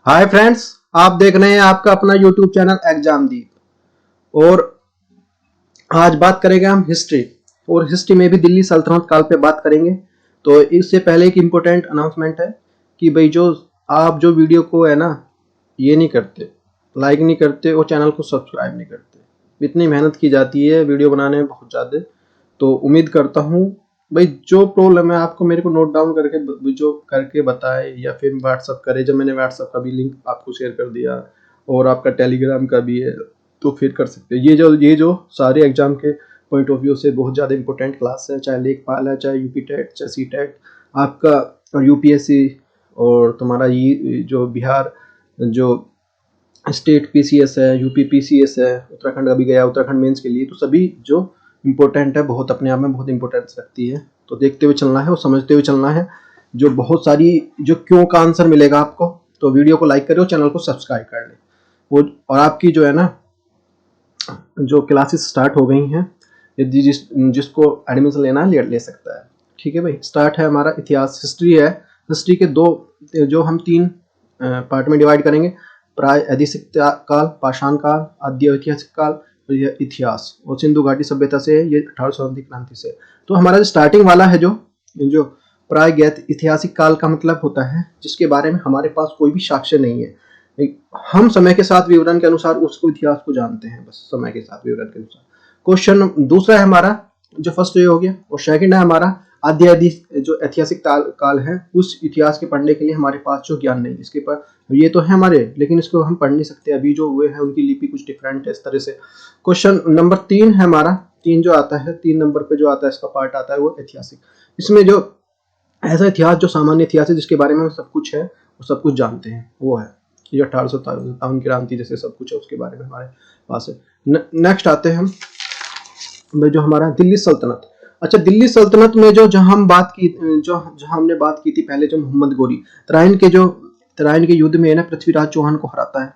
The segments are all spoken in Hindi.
हाय फ्रेंड्स, आप देख रहे हैं आपका अपना यूट्यूब चैनल एग्जामदीप। और आज बात करेंगे हम हिस्ट्री, और हिस्ट्री में भी दिल्ली सल्तनत काल पे बात करेंगे। तो इससे पहले एक इम्पोर्टेंट अनाउंसमेंट है कि भाई जो आप जो वीडियो को है ना ये नहीं करते, लाइक नहीं करते और चैनल को सब्सक्राइब नहीं करते। इतनी मेहनत की जाती है वीडियो बनाने में बहुत ज़्यादा। तो उम्मीद करता हूँ भाई जो प्रॉब्लम है आपको मेरे को नोट डाउन करके जो करके बताए, या फिर व्हाट्सअप करे। जब मैंने व्हाट्सअप का भी लिंक आपको शेयर कर दिया और आपका टेलीग्राम का भी है तो फिर कर सकते हैं। ये जो सारे एग्जाम के पॉइंट ऑफ व्यू से बहुत ज़्यादा इंपॉर्टेंट क्लास है, चाहे लेखपाल है, चाहे यूपी टेट, चाहे सी टेट आपका, और यूपीएससी, और तुम्हारा ये जो बिहार जो स्टेट पीसीएस है, यूपी पीसीएस है, उत्तराखंड अभी गया उत्तराखंड मेंस के लिए। तो सभी जो इम्पोर्टेंट है, बहुत अपने आप में बहुत इंपॉर्टेंस रखती है। तो देखते हुए चलना है और समझते हुए चलना है। जो बहुत सारी जो क्यों का आंसर मिलेगा आपको, तो वीडियो को लाइक करें और चैनल को सब्सक्राइब कर लें। वो और आपकी जो है ना जो क्लासेस स्टार्ट हो गई हैं, यदि जिसको एडमिशन लेना है ले सकता है। ठीक है भाई, स्टार्ट है हमारा इतिहास, हिस्ट्री है। हिस्ट्री के दो जो हम तीन पार्ट में डिवाइड करेंगे, प्रागैतिहासिक काल, पाषाण काल, आद्य ऐतिहासिक काल, और यह इतिहास। और सिंधु घाटी सभ्यता से है, ये 1870 क्रांति से। तो हमारा जो स्टार्टिंग वाला है जो प्रागैतिहासिक काल का मतलब होता है जिसके बारे में हमारे पास कोई भी साक्ष्य नहीं है। हम समय के साथ विवरण के अनुसार उसको इतिहास को जानते हैं, बस समय के साथ विवरण के अनुसार। क्वेश्चन दूसरा है हमारा, जो फर्स्ट ये हो गया, और सेकंड है हमारा आद्य जो ऐतिहासिक काल है। उस इतिहास के पढ़ने के लिए हमारे पास जो ज्ञान नहीं, इसके पर ये तो है हमारे, लेकिन इसको हम पढ़ नहीं सकते। अभी जो हुए हैं उनकी लिपि कुछ डिफरेंट है इस तरह से। क्वेश्चन नंबर 3 है हमारा, 3 जो आता है, 3 नंबर पे जो आता है इसका पार्ट आता है वो ऐतिहासिक। इसमें जो ऐसा इतिहास जो सामान्य इतिहास है जिसके बारे में सब कुछ है, वो सब कुछ जानते हैं, वो है ये 1857 क्रांति जैसे सब कुछ है उसके बारे में हमारे पास है। नेक्स्ट आते हैं हम जो हमारा दिल्ली सल्तनत। अच्छा, दिल्ली सल्तनत में जहां हमने बात की थी पहले, जो मोहम्मद गोरी तराइन के युद्ध में है ना पृथ्वीराज चौहान को हराता है।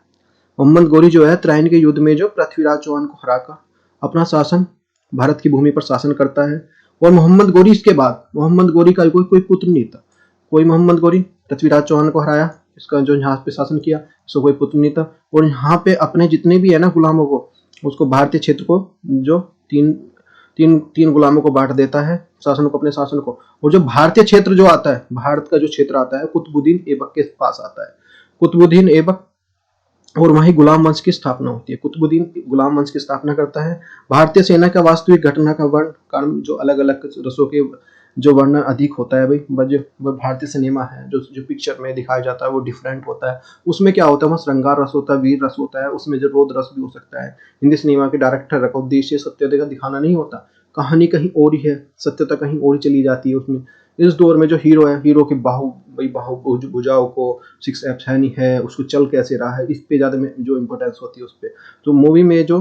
मोहम्मद गोरी जो है तराइन के युद्ध में जो पृथ्वीराज चौहान को हराकर अपना शासन भारत की भूमि पर शासन करता है। और मोहम्मद गोरी इसके बाद, मोहम्मद गोरी का कोई पुत्र नहीं था। कोई मोहम्मद गोरी पृथ्वीराज चौहान को हराया, इसका जो यहाँ पे शासन किया, इसको कोई पुत्र नहीं था। और यहाँ पे अपने जितने भी है ना गुलामों को, उसको भारतीय क्षेत्र को जो तीन गुलामों को बांट देता है, शासन को, अपने शासन को। और जो भारतीय क्षेत्र जो आता है, भारत का जो क्षेत्र आता है, कुतुबुद्दीन ऐबक के पास आता है। कुतुबुद्दीन ऐबक, और वहीं गुलाम वंश की स्थापना होती है। कुतुबुद्दीन गुलाम वंश की स्थापना करता है। भारतीय सेना का वास्तविक घटना का वर्ण जो अलग अलग रसों के जो वर्णन अधिक होता है भाई, जो भारतीय सिनेमा है, जो पिक्चर में दिखाया जाता है वो डिफरेंट होता है। उसमें क्या होता है, वहाँ श्रृंगार रस होता है, वीर रस होता है, उसमें जो रोद रस भी हो सकता है। हिंदी सिनेमा के डायरेक्टर का उद्देश्य सत्यता का दिखाना नहीं होता, कहानी कहीं और ही है, सत्यता कहीं और ही चली जाती है उसमें। इस दौर में जो हीरो है, हीरो के बाहु भुजाओं को 6 एप्स है नहीं है, उसको चल कैसे रहा है, इस पे ज्यादा में जो इम्पोर्टेंस होती है उस पर। तो मूवी में जो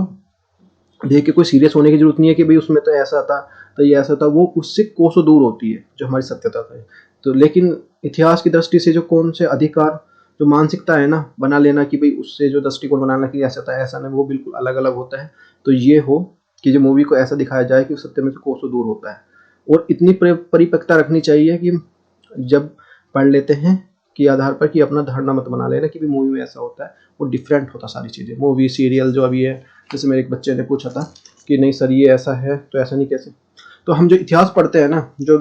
देख के कोई सीरियस होने की जरूरत नहीं है कि भाई उसमें तो ऐसा था तो ये ऐसा था, वो उससे कोसों दूर होती है जो हमारी सत्यता है। तो लेकिन इतिहास की दृष्टि से जो कौन से अधिकार, जो मानसिकता है ना बना लेना कि भाई उससे जो दृष्टिकोण बनाना कि ऐसा था ऐसा नहीं, वो बिल्कुल अलग अलग होता है। तो ये हो कि जो मूवी को ऐसा दिखाया जाए कि सत्य में से कोसों दूर होता है। और इतनी परिपक्वता रखनी चाहिए कि जब पढ़ लेते हैं कि आधार पर कि अपना धारणा मत बना लेना कि मूवी में ऐसा होता है, वो डिफरेंट होता सारी चीज़ें। मूवी सीरियल जो अभी है, जैसे मेरे एक बच्चे ने पूछा था कि नहीं सर ये ऐसा है तो ऐसा नहीं कैसे। तो हम जो इतिहास पढ़ते हैं ना, जो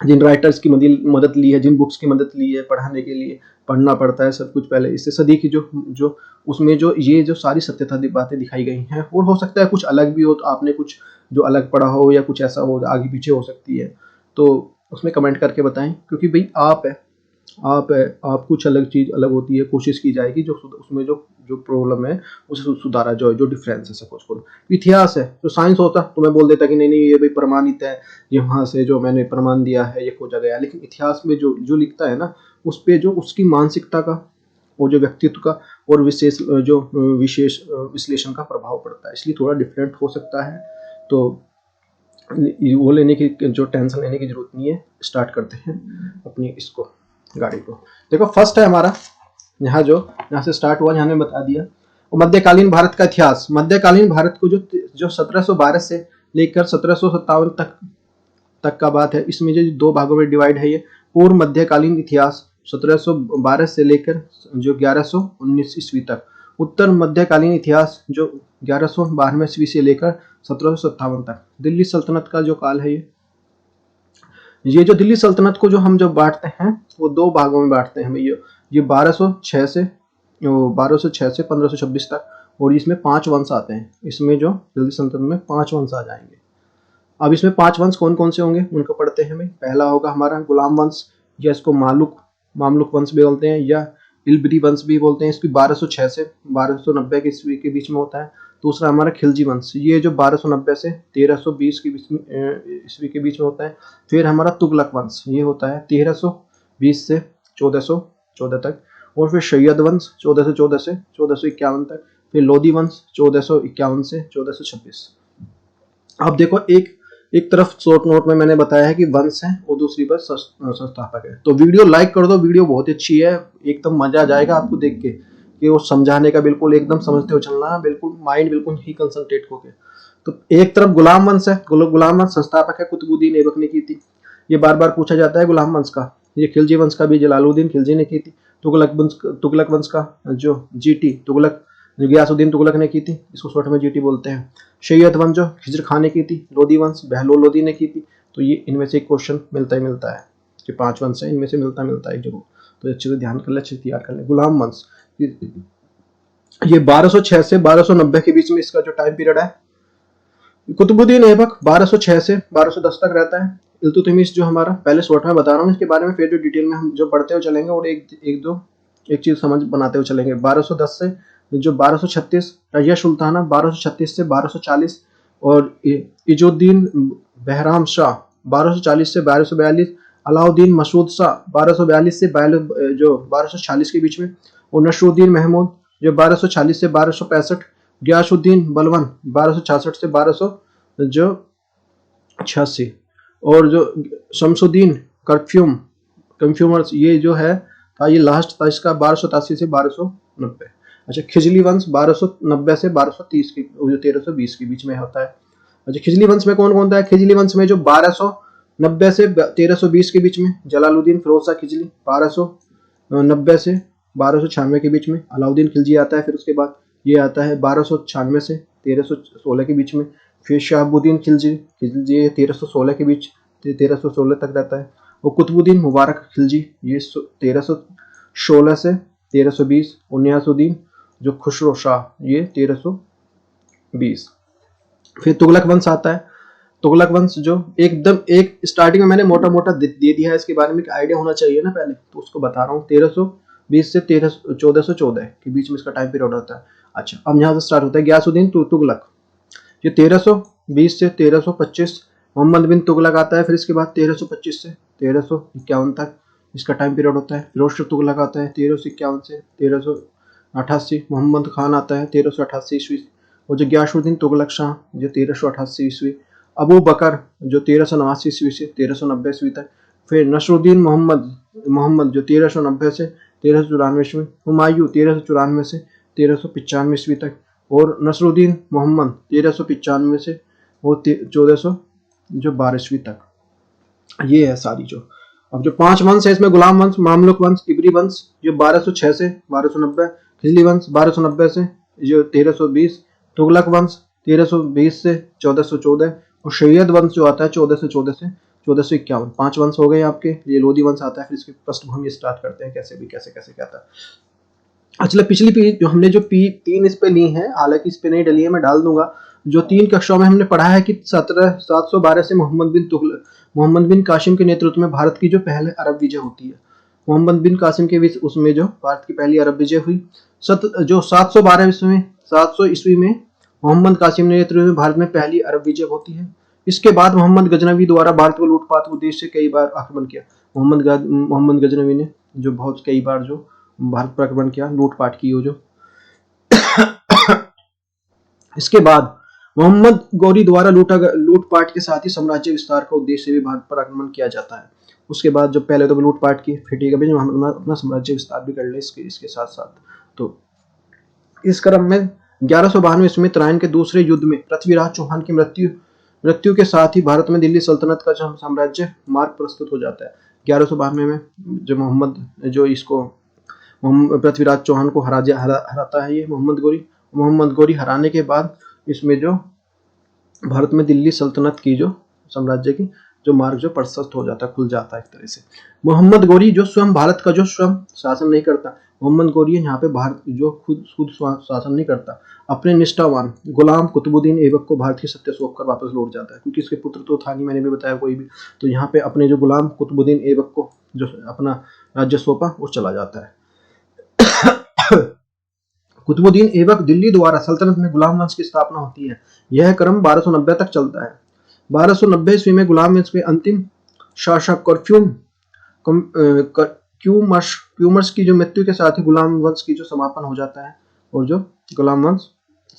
जिन राइटर्स की मदद ली है, जिन बुक्स की मदद ली है पढ़ाने के लिए, पढ़ना पड़ता है सब कुछ पहले। इससे सदी की जो उसमें ये जो सारी सत्यता बातें दिखाई गई हैं। और हो सकता है कुछ अलग भी हो, तो आपने कुछ जो अलग पढ़ा हो या कुछ ऐसा हो आगे पीछे हो सकती है, तो उसमें कमेंट करके बताएं। क्योंकि भाई आप कुछ अलग चीज़ अलग होती है, कोशिश की जाएगी जो उसमें जो प्रॉब्लम है उसे सुधारा जाए, जो डिफरेंस है। सपोज करो इतिहास है, तो साइंस होता तो मैं बोल देता कि नहीं ये भाई प्रमाणित है, यहाँ से जो मैंने प्रमाण दिया है ये खोजा गया। लेकिन इतिहास में जो लिखता है ना, उस पे जो उसकी मानसिकता का और जो व्यक्तित्व का और विशेष विश्लेषण का प्रभाव पड़ता है, इसलिए थोड़ा डिफरेंट हो सकता है। तो वो लेने की जो टेंशन लेने की जरूरत नहीं है। स्टार्ट करते हैं अपनी इसको गाड़ी को। देखो फर्स्ट है हमारा, यहाँ से स्टार्ट हुआ, यहाँ ने बता दिया मध्यकालीन भारत का इतिहास। मध्यकालीन भारत को जो 1712 से लेकर 1757 तक का बात है, इसमें जो 2 भागों में डिवाइड है ये। पूर्व मध्यकालीन इतिहास 1712 से लेकर जो 1119 ईस्वी तक। उत्तर मध्यकालीन इतिहास जो 1192 ईस्वी से लेकर 1757 तक। दिल्ली सल्तनत का जो काल है ये जो दिल्ली सल्तनत को जो हम जब बांटते हैं वो दो भागों में बांटते हैं भैया। ये 1206 से 1526 तक, और इसमें 5 वंश आते हैं। इसमें जो दिल्ली सल्तनत में 5 वंश आ जाएंगे। अब इसमें 5 वंश कौन कौन से होंगे उनको पढ़ते हैं भाई। पहला होगा हमारा गुलाम वंश, या इसको मामलुक वंश भी बोलते हैं, या इलबरी वंश भी बोलते हैं। इसकी 1206 से 1290 ईस्वी के बीच में होता है। दूसरा हमारा खिलजी वंश, ये जो 1290 से 1320 के बीच में ईस्वी के बीच में होता है। फिर हमारा तुगलक वंश, ये होता है 1320 से 1414 तक। और फिर सैयद वंश 1414 से 1451 तक। फिर लोधी वंश 1451 से 1426। अब देखो एक तरफ शॉर्ट नोट में मैंने बताया है कि वंश है और दूसरी पर संस्थापक है। तो वीडियो लाइक कर दो, वीडियो बहुत अच्छी है, एकदम मजा आ जाएगा आपको देख के कि वो समझाने का बिल्कुल एकदम समझते हो चलना, बिल्कुल माइंड बिल्कुल ही कंसंट्रेट होके। तो एक तरफ गुलाम वंश है, गुलाम वंश संस्थापक है कुतुबुद्दीन ऐबक ने की थी। ये बार बार पूछा जाता है गुलाम वंश का। ये खिलजी वंश का भी जलालुद्दीन खिलजी ने की थी। तुगलक वंश का जो जीटी तुगलक गियासुद्दीन तुगलक ने की थी, इसको शॉर्ट में जीटी बोलते हैं। सैयद वंश जो खिजर खान ने की थी। लोधी वंश बहलोल लोधी ने की थी। तो ये इनमें से एक क्वेश्चन मिलता ही मिलता है कि 5 वंश है, इनमें से मिलता है जरूर। तो अच्छे से ध्यान कर ले, अच्छे से तैयार कर ले। गुलाम वंश ये 1206 से 1290 के बीच में इसका जो टाइम पीरियड है। कुतुबुद्दीन ऐबक 1206 से 1210 तक रहता है। इल्तुतमिश जो हमारा, पहले शॉर्ट में बता रहा हूँ इसके बारे में, फिर जो डिटेल में हम जो पढ़ते हुए चलेंगे और एक चीज समझ बनाते हुए चलेंगे। 1210 से जो 1236 रजिया सुल्ताना 1236 से 1240, और इजुद्दीन बहराम शाह 1240 से 1242, अलाउद्दीन मसूद शाह 1242 से 1240 के बीच में, और नसरुद्दीन महमूद जो 1240 से 1265, गियासुद्दीन बलवन 1266 से 1286, और जो शमसुद्दीन कंफ्यूमर्स ये जो है था, ये लास्ट था इसका 1287 से 1290। अच्छा, खिजली वंश 1290 से 1230 की जो 1320 के बीच में होता है। अच्छा, खिजली वंश में कौन कौन था? खिजली वंश में जो 1290 से 1320 के बीच में जलालुद्दीन फिरोज शाह खिजली, 1290 से 1296 के बीच में अलाउद्दीन खिलजी आता है। फिर उसके बाद ये आता है 1296 से 1316 के बीच में। फिर शहाबुद्दीन खिलजी 1316 के बीच 1316 तक रहता है। और कुतुबुद्दीन मुबारक खिलजी ये 1316 से 1320, और नियासुद्दीन जो खुसरो शाह ये 1320। फिर तुगलक वंश आता है। तुगलक वंश जो एकदम एक स्टार्टिंग में मैंने मोटा मोटा दे दिया है, इसके बारे में आइडिया होना चाहिए ना पहले, तो उसको बता रहा हूँ। 1320 से 1414 के बीच में इसका टाइम पीरियड होता है। अच्छा, अब यहाँ से स्टार्ट होता है गियासुद्दीन तुगलक, ये 1320 से 1325 मोहम्मद बिन तुगलक आता है। फिर इसके बाद 1325 से 1351 तक इसका टाइम पीरियड होता है। फिरोज तुगलक आता है 1351 से 1388। मोहम्मद खान आता है 1388 ईस्वी, और जो गियासुद्दीन तुगलक शाह जो 1388 ईस्वी। अबू बकर जो 1389 ईस्वी से 1390 ईस्वी तक। फिर नसरुद्दीन मोहम्मद जो 1390 से 1394 ईस्वी। हुमायूं 1394 से 1395 ईस्वी तक, और नसरुद्दीन मोहम्मद 1395 से वो 1412 ईस्वी तक। ये है सारी जो। अब जो 5 वंश है इसमें गुलाम वंश, मामलुक वंश, इबरी वंश जो 1206 से 1290, खिजली वंश 1290 से जो 1320, तुगलक वंश 1320 से 1414, और सैयद वंश जो आता है 1414 से 1451। 5 वंश हो गए आपके। ये लोधी वंश आता है। फिर इसके पृष्ठभूमि स्टार्ट करते हैं कैसे क्या था। अच्छा, पिछली जो हमने जो 3 इस पे ली है, हालांकि इस पे नहीं डली है, मैं डाल दूंगा। जो 3 कक्षाओं में हमने पढ़ा है कि 712 से मोहम्मद बिन कासिम के नेतृत्व में भारत की जो पहले अरब विजय होती है। मोहम्मद बिन कासिम के बीच उसमें जो भारत की पहली अरब विजय हुई। जो 700 ईस्वी में मोहम्मद कासिम के नेतृत्व में भारत में पहली अरब विजय होती है। इसके बाद मोहम्मद गजनवी द्वारा भारत को लूटपाट उद्देश्य से कई बार आक्रमण किया। मोहम्मद गजनवी ने जो बहुत कई बार जो भारत पर आक्रमण किया, लूटपाट की हो जो। इसके बाद मोहम्मद गौरी द्वारा लूटपाट के साथ ही साम्राज्य विस्तार का उद्देश्य से भी भारत पर आक्रमण किया जाता है। उसके बाद जो पहले तो लूटपाट की, फिर ठीक है हम अपना साम्राज्य विस्तार भी कर ले इसके साथ साथ। तो इस क्रम में 1192 ईस्वी में तराइन के दूसरे युद्ध में पृथ्वीराज चौहान की मृत्यु के साथ ही भारत में दिल्ली सल्तनत का जो साम्राज्य मार्ग प्रस्तुत हो जाता है। 1192 में जो पृथ्वीराज चौहान को हराता है ये मोहम्मद गोरी हराने के बाद इसमें जो भारत में दिल्ली सल्तनत की जो साम्राज्य की जो मार्ग जो प्रशस्त हो जाता है, खुल जाता है एक तरह से। मोहम्मद गोरी जो स्वयं भारत का जो स्वयं शासन नहीं करता, मोहम्मद गोरी यहाँ पे भारत जो खुद शासन नहीं करता, अपने निष्ठावान गुलाम कुतुबुद्दीन ऐबक को भारत की सत्ता सौंप कर वापस लौट जाता है, क्योंकि इसके पुत्र तो था नहीं, मैंने भी बताया कोई भी। तो यहाँ पे अपने जो गुलाम कुतुबुद्दीन ऐबक को जो अपना राज्य सौंपा वो चला जाता है। कुतुबुद्दीन ऐबक दिल्ली द्वारा सल्तनत में गुलाम वंश की स्थापना होती है। यह क्रम 1290 तक चलता है। 1290 ईस्वी में गुलाम वंश में अंतिम शासक क्यूमर्स की जो मृत्यु के साथ ही गुलाम वंश की जो समापन हो जाता है, और जो गुलाम वंश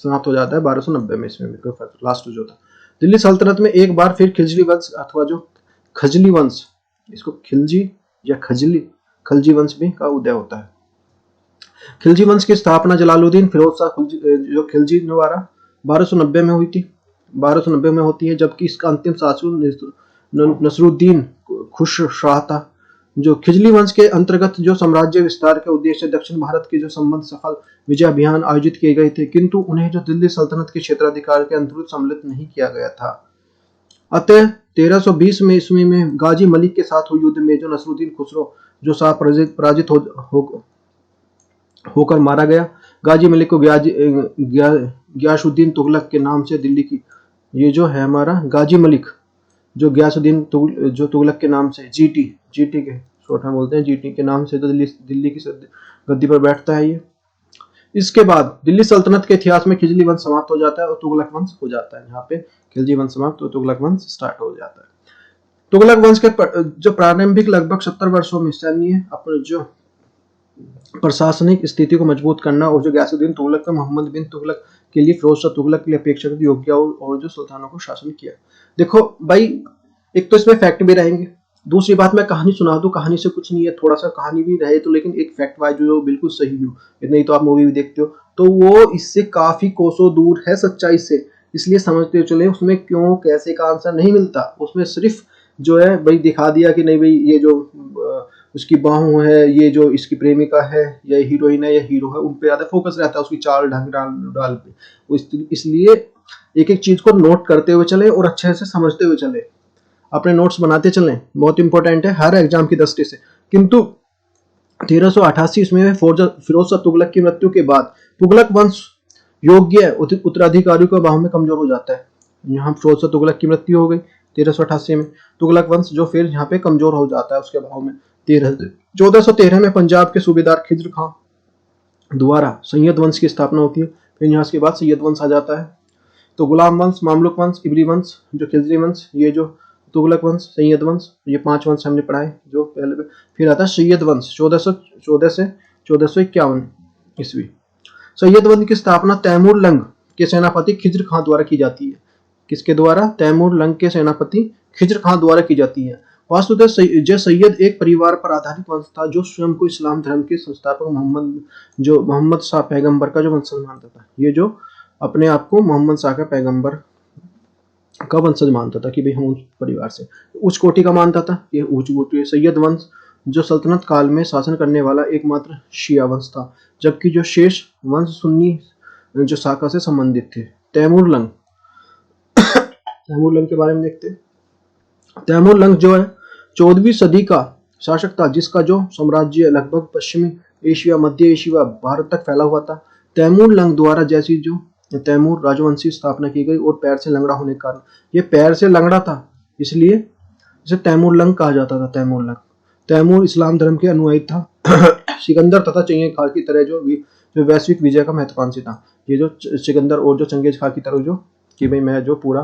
समाप्त हो जाता है 1290 में ईस्वी में, लास्ट जो था। दिल्ली सल्तनत में एक बार फिर खिलजी वंश अथवा जो खजली वंश, इसको खिलजी या खलजी वंश भी का उदय होता है। खिलजी वंश की स्थापना जलालुद्दीन फिरोज शाह जो खिलजी द्वारा 1290 में हुई थी, 1290 में होती है, जबकि इसका अंतिम शासक नसरुद्दीन खुशशाह था। जो खिजली वंश के अंतर्गत जो साम्राज्य विस्तार के उद्देश्य दक्षिण भारत के जो संबंध सफल विजय अभियान आयोजित किए गए थे, किंतु उन्हें जो दिल्ली सल्तनत के क्षेत्राधिकार के अंतर्गत सम्मिलित नहीं किया गया था। अतः 1320 में ईस्वी में गाजी मलिक के साथ हुए युद्ध में जो नसरुद्दीन खुसरो जो शाह पराजित होकर मारा गया। गाजी मलिक को गयासुद्दीन तुगलक के नाम से दिल्ली की, ये जो है हमारा गाजी मलिक जो गयासुद्दीन जो तुगलक के नाम से जीटी के शॉर्ट में बोलते हैं, जीटी के नाम से तो दिल्ली की गद्दी पर बैठता है ये। इसके बाद दिल्ली सल्तनत के इतिहास में खिजली वंश समाप्त हो जाता है और तुगलक वंश हो जाता है। यहाँ पे खिलजी वंश समाप्त और तुगलक वंश स्टार्ट हो जाता है। तुगलक वंश के जो प्रारंभिक लगभग 70 वर्षों में सैन्य अपने जो प्रशासनिक स्थिति को मजबूत करना और जो गयासुद्दीन तुगलक का मोहम्मद बिन तुगलक के लिए फिरोज शाह तुगलक के लिए अपेक्षाकृत योग्य और जो सुल्तानों को शासन किया। देखो भाई, एक तो इसमें फैक्ट भी रहेंगे, दूसरी बात मैं कहानी सुना दूं, कहानी से कुछ नहीं है, थोड़ा सा कहानी भी रहे तो लेकिन एक फैक्ट वाइज जो बिल्कुल सही हो, नहीं तो आप मूवी भी देखते हो तो वो इससे काफी कोसों दूर है सच्चाई से, इसलिए समझते चले उसमें क्यों कैसे का आंसर नहीं मिलता। उसमें सिर्फ जो है भाई दिखा दिया कि नहीं भाई ये जो उसकी बाहू है, ये जो इसकी प्रेमिका है या हीरोइन है या हीरो है, उन पे ज्यादा फोकस रहता है, उसकी चाल ढंग डाल पे। इसलिए एक एक चीज को नोट करते हुए चले और अच्छे से समझते हुए चले, अपने नोट्स बनाते चलें, बहुत इंपॉर्टेंट है हर एग्जाम की दृष्टि से। किंतु 1388 में फिरोज शाह तुगलक की मृत्यु के बाद तुगलक वंश योग्य उत्तराधिकारियों के अभाव में कमजोर हो जाता है। यहाँ फिरोज शाह तुगलक की मृत्यु हो गई 1388 में, तुगलक वंश जो फिर यहाँ पे कमजोर हो जाता है उसके अभाव में। 1413 में पंजाब के सूबेदार खिज्र खां द्वारा सैयद वंश की स्थापना होती है। फिर यहाँ के बाद सैयद वंश आ जाता है। तो गुलाम वंश, मामलुक वंश, इबरी वंश, जो खिजरी वंश, ये जो तुगलक वंश, सैयद वंश, ये 5 वंश हमने पढ़ाए जो पहले। फिर आता है सैयद वंश 1414 से 1451 ईस्वी। सैयद वंश की स्थापना तैमूर लंग के सेनापति खिज्र खां द्वारा की जाती है। किसके द्वारा? तैमूर लंग के सेनापति खिज्र खां द्वारा की जाती है। वास्तुतः सैयद एक परिवार पर आधारित वंश था जो स्वयं को इस्लाम धर्म के संस्थापक मोहम्मद शाह पैगंबर का जो वंशज मानता था। ये जो अपने आप को मोहम्मद शाह का पैगंबर का वंशज मानता था कि भाई हम उस परिवार से उच्च कोटि का मानता था। ये उच्च कोटि सैयद वंश जो सल्तनत काल में शासन करने वाला एकमात्र शिया वंश था, जबकि जो शेष वंश सुन्नी जो शाखा से संबंधित थे। तैमूर लंग के बारे में देखते हैं। तैमूर लंग जो है 14वीं सदी का शासक था, जिसका जो साम्राज्य लगभग पश्चिमी एशिया, मध्य एशिया, भारत तक फैला हुआ था। तैमूर लंग द्वारा जैसी जो तैमूर राजवंशी स्थापना की गई और पैर से लंगड़ा होने के कारण, ये पैर से लंगड़ा था इसलिए इसे तैमूर लंग कहा जाता था। तैमूर लंग, तैमूर इस्लाम धर्म के अनुयायी था। सिकंदर तथा चंगेज खान की तरह जो वैश्विक विजय का महत्वाकांक्षी था। ये जो सिकंदर और जो चंगेज खान की तरह जो कि भाई मैं जो पूरा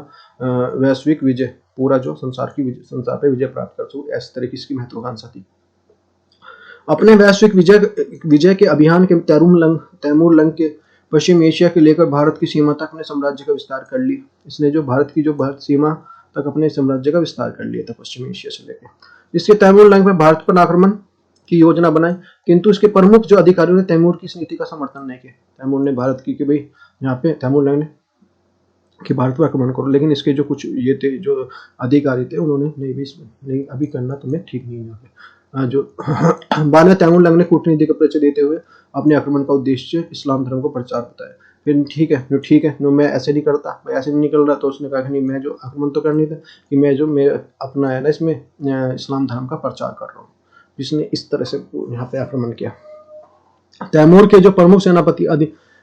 वैश्विक विजय, पूरा जो संसार पे विजय प्राप्त कर सकूं, इस तरह की इसकी महत्वाकांक्षा थी। अपने वैश्विक विजय के अभियान के तैमूर लंग के पश्चिम एशिया के लेकर भारत की सीमा तक अपने साम्राज्य का विस्तार कर लिया। इसने जो भारत सीमा तक अपने साम्राज्य का विस्तार कर लिया था पश्चिम एशिया से लेकर। इसके तैमूर लंग में भारत पर आक्रमण की योजना बनाई, किंतु इसके प्रमुख जो अधिकारियों ने तैमूर की इस नीति का समर्थन नहीं किया। तैमूर ने भारत की कि भाई यहाँ पे तैमूर लंग ने कि भारत पर आक्रमण करो, लेकिन इसके जो कुछ ये थे जो अधिकारी थे उन्होंने नहीं भी नहीं अभी करना तुम्हें ठीक नहीं है। जो बाद में तैमूर लंग ने कूटनीति का परिचय देते हुए अपने आक्रमण का उद्देश्य इस्लाम धर्म को प्रचार बताया। फिर ठीक है मैं ऐसे नहीं करता, मैं ऐसे नहीं निकल रहा, तो उसने कहा कि नहीं, मैं जो आक्रमण तो करनी था कि मैं जो मेरा अपना है ना इसमें इस्लाम धर्म का प्रचार कर रहा हूँ, जिसने इस तरह से यहाँ पे आक्रमण किया। तैमूर के जो प्रमुख सेनापति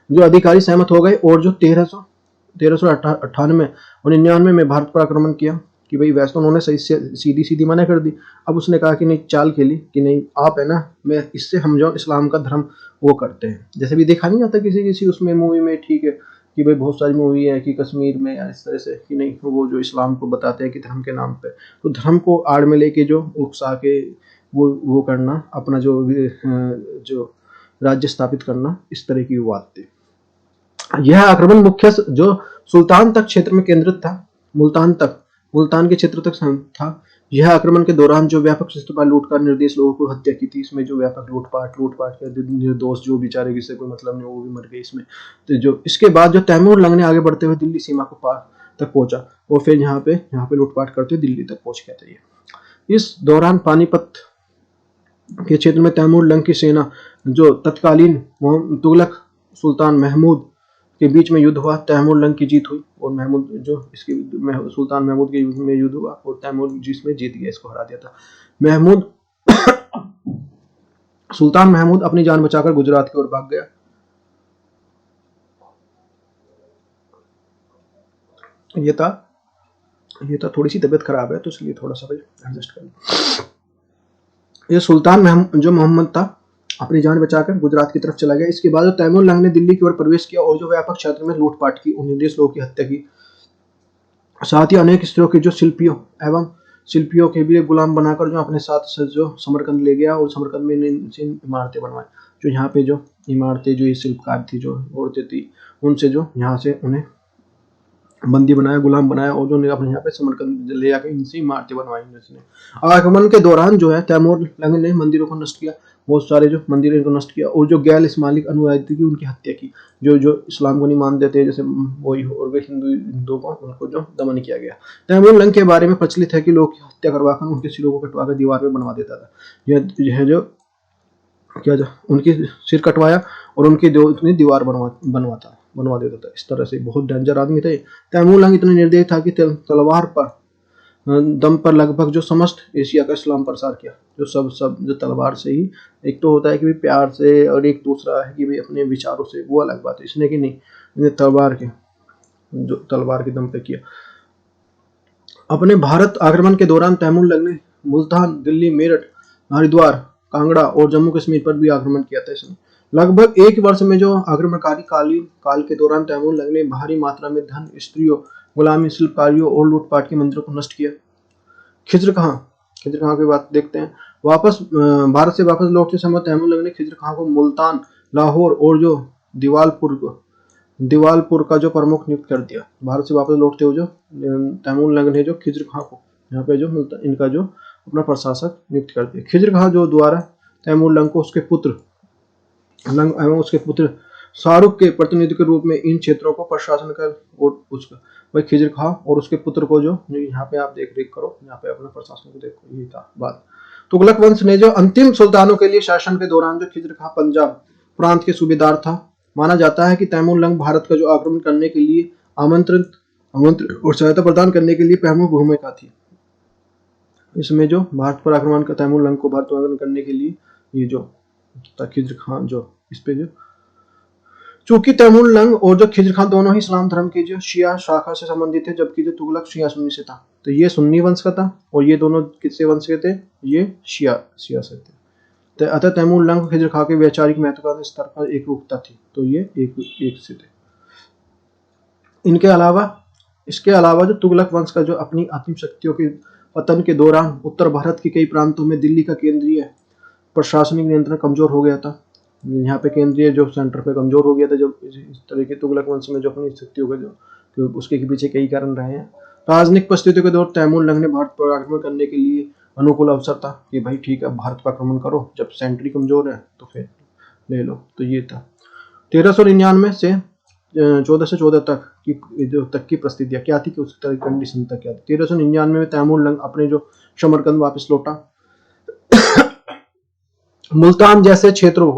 जो अधिकारी सहमत हो गए और जो 1398 और 99 में भारत पर आक्रमण किया कि भाई वैसे तो उन्होंने सीधी सीधी मना कर दी। अब उसने कहा कि नहीं, चाल खेली कि नहीं आप है ना, मैं इससे हम जो इस्लाम का धर्म वो करते हैं, जैसे भी देखा नहीं जाता किसी किसी उसमें मूवी में, ठीक है कि भाई बहुत सारी मूवी है कि कश्मीर में या इस तरह से कि नहीं वो जो इस्लाम को बताते हैं कि धर्म के नाम पे, तो धर्म को आड़ में लेके जो उकसा के वो करना, अपना जो राज्य स्थापित करना, इस तरह की बात थी। यह आक्रमण मुख्य जो सुल्तान तक क्षेत्र में केंद्रित था, मुल्तान के क्षेत्र तक था। यह आक्रमण के दौरान जो व्यापक शस्त्र लूट का निर्देश लोगों को हत्या की थी, इसमें जो व्यापक लूटपाट के निर्दोष जो बेचारे जिससे कोई मतलब नहीं वो भी मर गए इसमें। तो जो इसके बाद जो तैमूर लंग ने आगे बढ़ते हुए दिल्ली सीमा को पार तक पहुंचा और फिर यहाँ पे लूटपाट करते दिल्ली तक पहुंच गया था। इस दौरान पानीपत के क्षेत्र में तैमूर लंग की सेना जो तत्कालीन तुगलक सुल्तान महमूद के बीच में युद्ध हुआ। तैमूर लंग की जीत हुई और महमूद जो इसके सुल्तान महमूद के युद्ध में युद्ध हुआ और तैमूर जिसमें जीत गया, इसको हरा दिया था। सुल्तान महमूद अपनी जान बचाकर गुजरात की ओर भाग गया। ये था थोड़ी सी तबीयत खराब है तो इसलिए थोड़ा सा एडजस्ट कर लो। ये सुल्तान जो मोहम्मद था अपनी जान बचाकर गुजरात की तरफ चला गया। इसके बाद तैमूर लंग ने दिल्ली की ओर प्रवेश किया और जो व्यापक क्षेत्र में लूटपाट की और निर्दोष लोगों की हत्या की, साथ ही अनेक स्त्रियों के जो शिल्पियों के भी गुलाम बनाकर जो अपने साथ जो समरकंद ले गया और समरकंद में इमारतें बनवाई। जो यहाँ पे जो इमारतें जो ये शिल्पकार थी, जो औरतें थी, उनसे जो यहाँ से उन्हें बंदी बनाया, गुलाम बनाया और जो अपने यहाँ पे समरकंद ले जाकर इनसे इमारतें बनवाई उसने। आक्रमण के दौरान जो है तैमूर लंग ने मंदिरों को नष्ट किया, बहुत सारे जो मंदिरों को नष्ट किया और जो गैर इस्लामिक अनुयायी थी उनकी हत्या की, जो इस्लाम को नहीं मानते थे जैसे वही और वे हिंदुओं को उनको जो दमन किया गया। तैमूर लंग के बारे में प्रचलित है कि लोग की हत्या करवाकर उनके सिरों को कटवाकर दीवार में बनवा देता था। यह जो क्या उनके सिर कटवाया और उनकी दीवार बनवा देता था। इस तरह से बहुत डेंजर आदमी थे। तैमूर लंग इतना निर्दयी था कि तलवार पर दम पर लगभग जो समस्त एशिया का इस्लाम प्रसार किया। जो तलवार से ही, एक तो होता है कि प्यार से और एक दूसरा है कि भाई अपने विचारों से, वो अलग बात है। इसने कि नहीं तलवार के दम पे किया। अपने भारत आक्रमण के दौरान तैमूर लंग ने मुल्तान, दिल्ली, मेरठ, हरिद्वार, कांगड़ा और जम्मू कश्मीर पर भी आक्रमण किया था। इसने लगभग एक वर्ष में जो आक्रमणकारी काल के दौरान तैमूर लंग ने भारी मात्रा में धन, स्त्रियों, गुलामी, शिल्पकारियों और लूटपाट के मंदिरों को नष्ट किया। खिज्र खां की बात देखते हैं। भारत से वापस लौटते समय तैमूर लंग ने खिज्र खां को मुल्तान, लाहौर और जो दिवालपुर का जो प्रमुख नियुक्त कर दिया। भारत से वापस लौटते हुए जो तैमूर लंग ने जो खिज्र खां को यहाँ पे जो इनका जो अपना प्रशासक नियुक्त कर दिया। खिज्र खां जो द्वारा तैमूर लंग को उसके पुत्र शाहरुख के प्रतिनिधि के रूप में इन क्षेत्रों को प्रशासन कर और उसका वही खिज्र खां और उसके पुत्र को जो यहाँ पे आप देख रेख करो, यहाँ पे अपना प्रशासन को देखो, ये था बात। तुगलक वंश ने जो अंतिम सुल्तानों के लिए शासन के दौरान जो खिज्र खां पंजाब प्रांत के सूबेदार था। माना जाता है कि तैमूर लंग भारत का जो आक्रमण करने के लिए आमंत्रित और सहायता प्रदान करने के लिए प्रमुख भूमिका थी। इसमें जो भारत पर आक्रमण का तैमूर लंग को भारत पर आक्रमण करने के लिए ये जो खिज्र खां जो इस पे जो चूंकि तैमूर लंग और जो खिज्र खां दोनों ही इस्लाम धर्म के जो शिया शाखा से संबंधित थे, जबकि जो तुगलक शिया सुन्नी से था। तो ये सुन्नी वंश का था और ये दोनों किससे वंश के थे, ये शिया से थे। अतः तैमूर लंग खिज्र खां के वैचारिक महत्व का स्तर पर एक रूपता थी, तो ये एक से थे। इसके अलावा जो तुगलक वंश का जो अपनी आत्म शक्तियों के पतन के दौरान उत्तर भारत के कई प्रांतों में दिल्ली का केंद्रीय प्रशासनिक नियंत्रण कमजोर हो गया था। यहाँ पे केंद्रीय जो सेंटर पे कमजोर हो गया था। जब इस तरह के तुगलक वंश में जो अपनी शक्तियों के जो उसके पीछे कई कारण रहे हैं। राजनीतिक परिस्थितियों के दौर तैमूर लंग ने भारत पर आक्रमण करने के लिए अनुकूल अवसर था कि भाई ठीक है भारत पर आक्रमण करो, जब सेंट्री कमजोर है तो फिर ले लो। तो ये था 1399 से 1414 तक की परिस्थितियां क्या थी कि उस तरह की कंडीशन तक क्या थी। 1399 में तैमूर लंग अपने जो समरकंद वापस लौटा। मुल्तान जैसे क्षेत्रों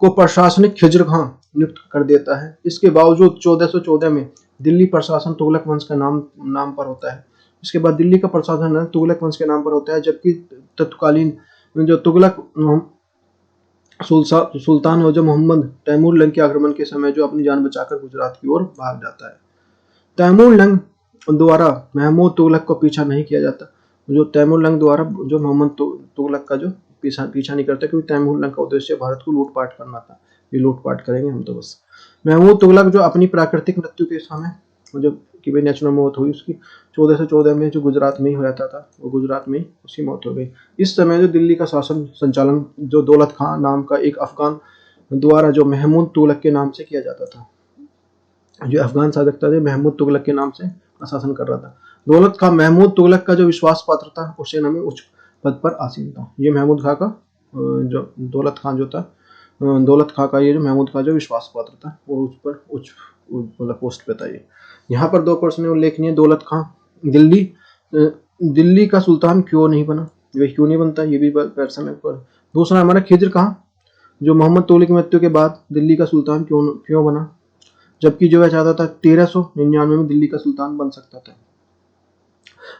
को प्रशासनिक खिजर खां नियुक्त कर देता है। इसके बावजूद 1414 में दिल्ली प्रशासन तुगलक वंश का नाम पर होता है। इसके बाद दिल्ली का प्रशासन तुगलक वंश के नाम पर होता है, जबकि तत्कालीन जो तुगलक सुल्तान और जो मोहम्मद तैमूर लंग के आक्रमण के समय जो अपनी जान बचाकर गुजरात की ओर भाग जाता है। तैमूर लंग द्वारा महमूद तुगलक को पीछा नहीं किया जाता। जो तैमूर लंग द्वारा जो मोहम्मद तुगलक का जो पीछा नहीं करता, क्योंकि तैमूर लंग का उद्देश्य भारत को लूटपाट करना था। ये लूटपाट करेंगे हम तो बस। महमूद तुगलक जो अपनी प्राकृतिक मृत्यु के समय जो कि भाई नेचुरल मौत हुई उसकी 1414 में जो गुजरात में ही हो जाता था, वो गुजरात में ही उसकी मौत हो गई। इस समय जो दिल्ली का शासन संचालन जो दौलत खां नाम का एक अफगान द्वारा जो महमूद तुगलक के नाम से किया जाता था। जो अफगान शासक था जो महमूद तुगलक के नाम से शासन कर रहा था। दौलत खां महमूद तुगलक का जो विश्वास पात्र था, उस सेना में उच्च पद पर आसीन था। ये महमूद खां का जो दौलत खां जो था, दौलत खां का ये जो महमूद खां जो विश्वास पात्र था और उस पर उच्च मतलब पोस्ट पे था। ये यहाँ पर 2 प्रश्न उल्लेखनीय। दौलत खां दिल्ली का सुल्तान क्यों नहीं बना, क्यों नहीं बनता, ये भी प्रश्न है। दूसरा हमारा खिजर खां जो मोहम्मद तुगलक की मृत्यु के बाद दिल्ली का सुल्तान क्यों बना, जबकि जो वह चाहता था 1399 में दिल्ली का सुल्तान बन सकता था।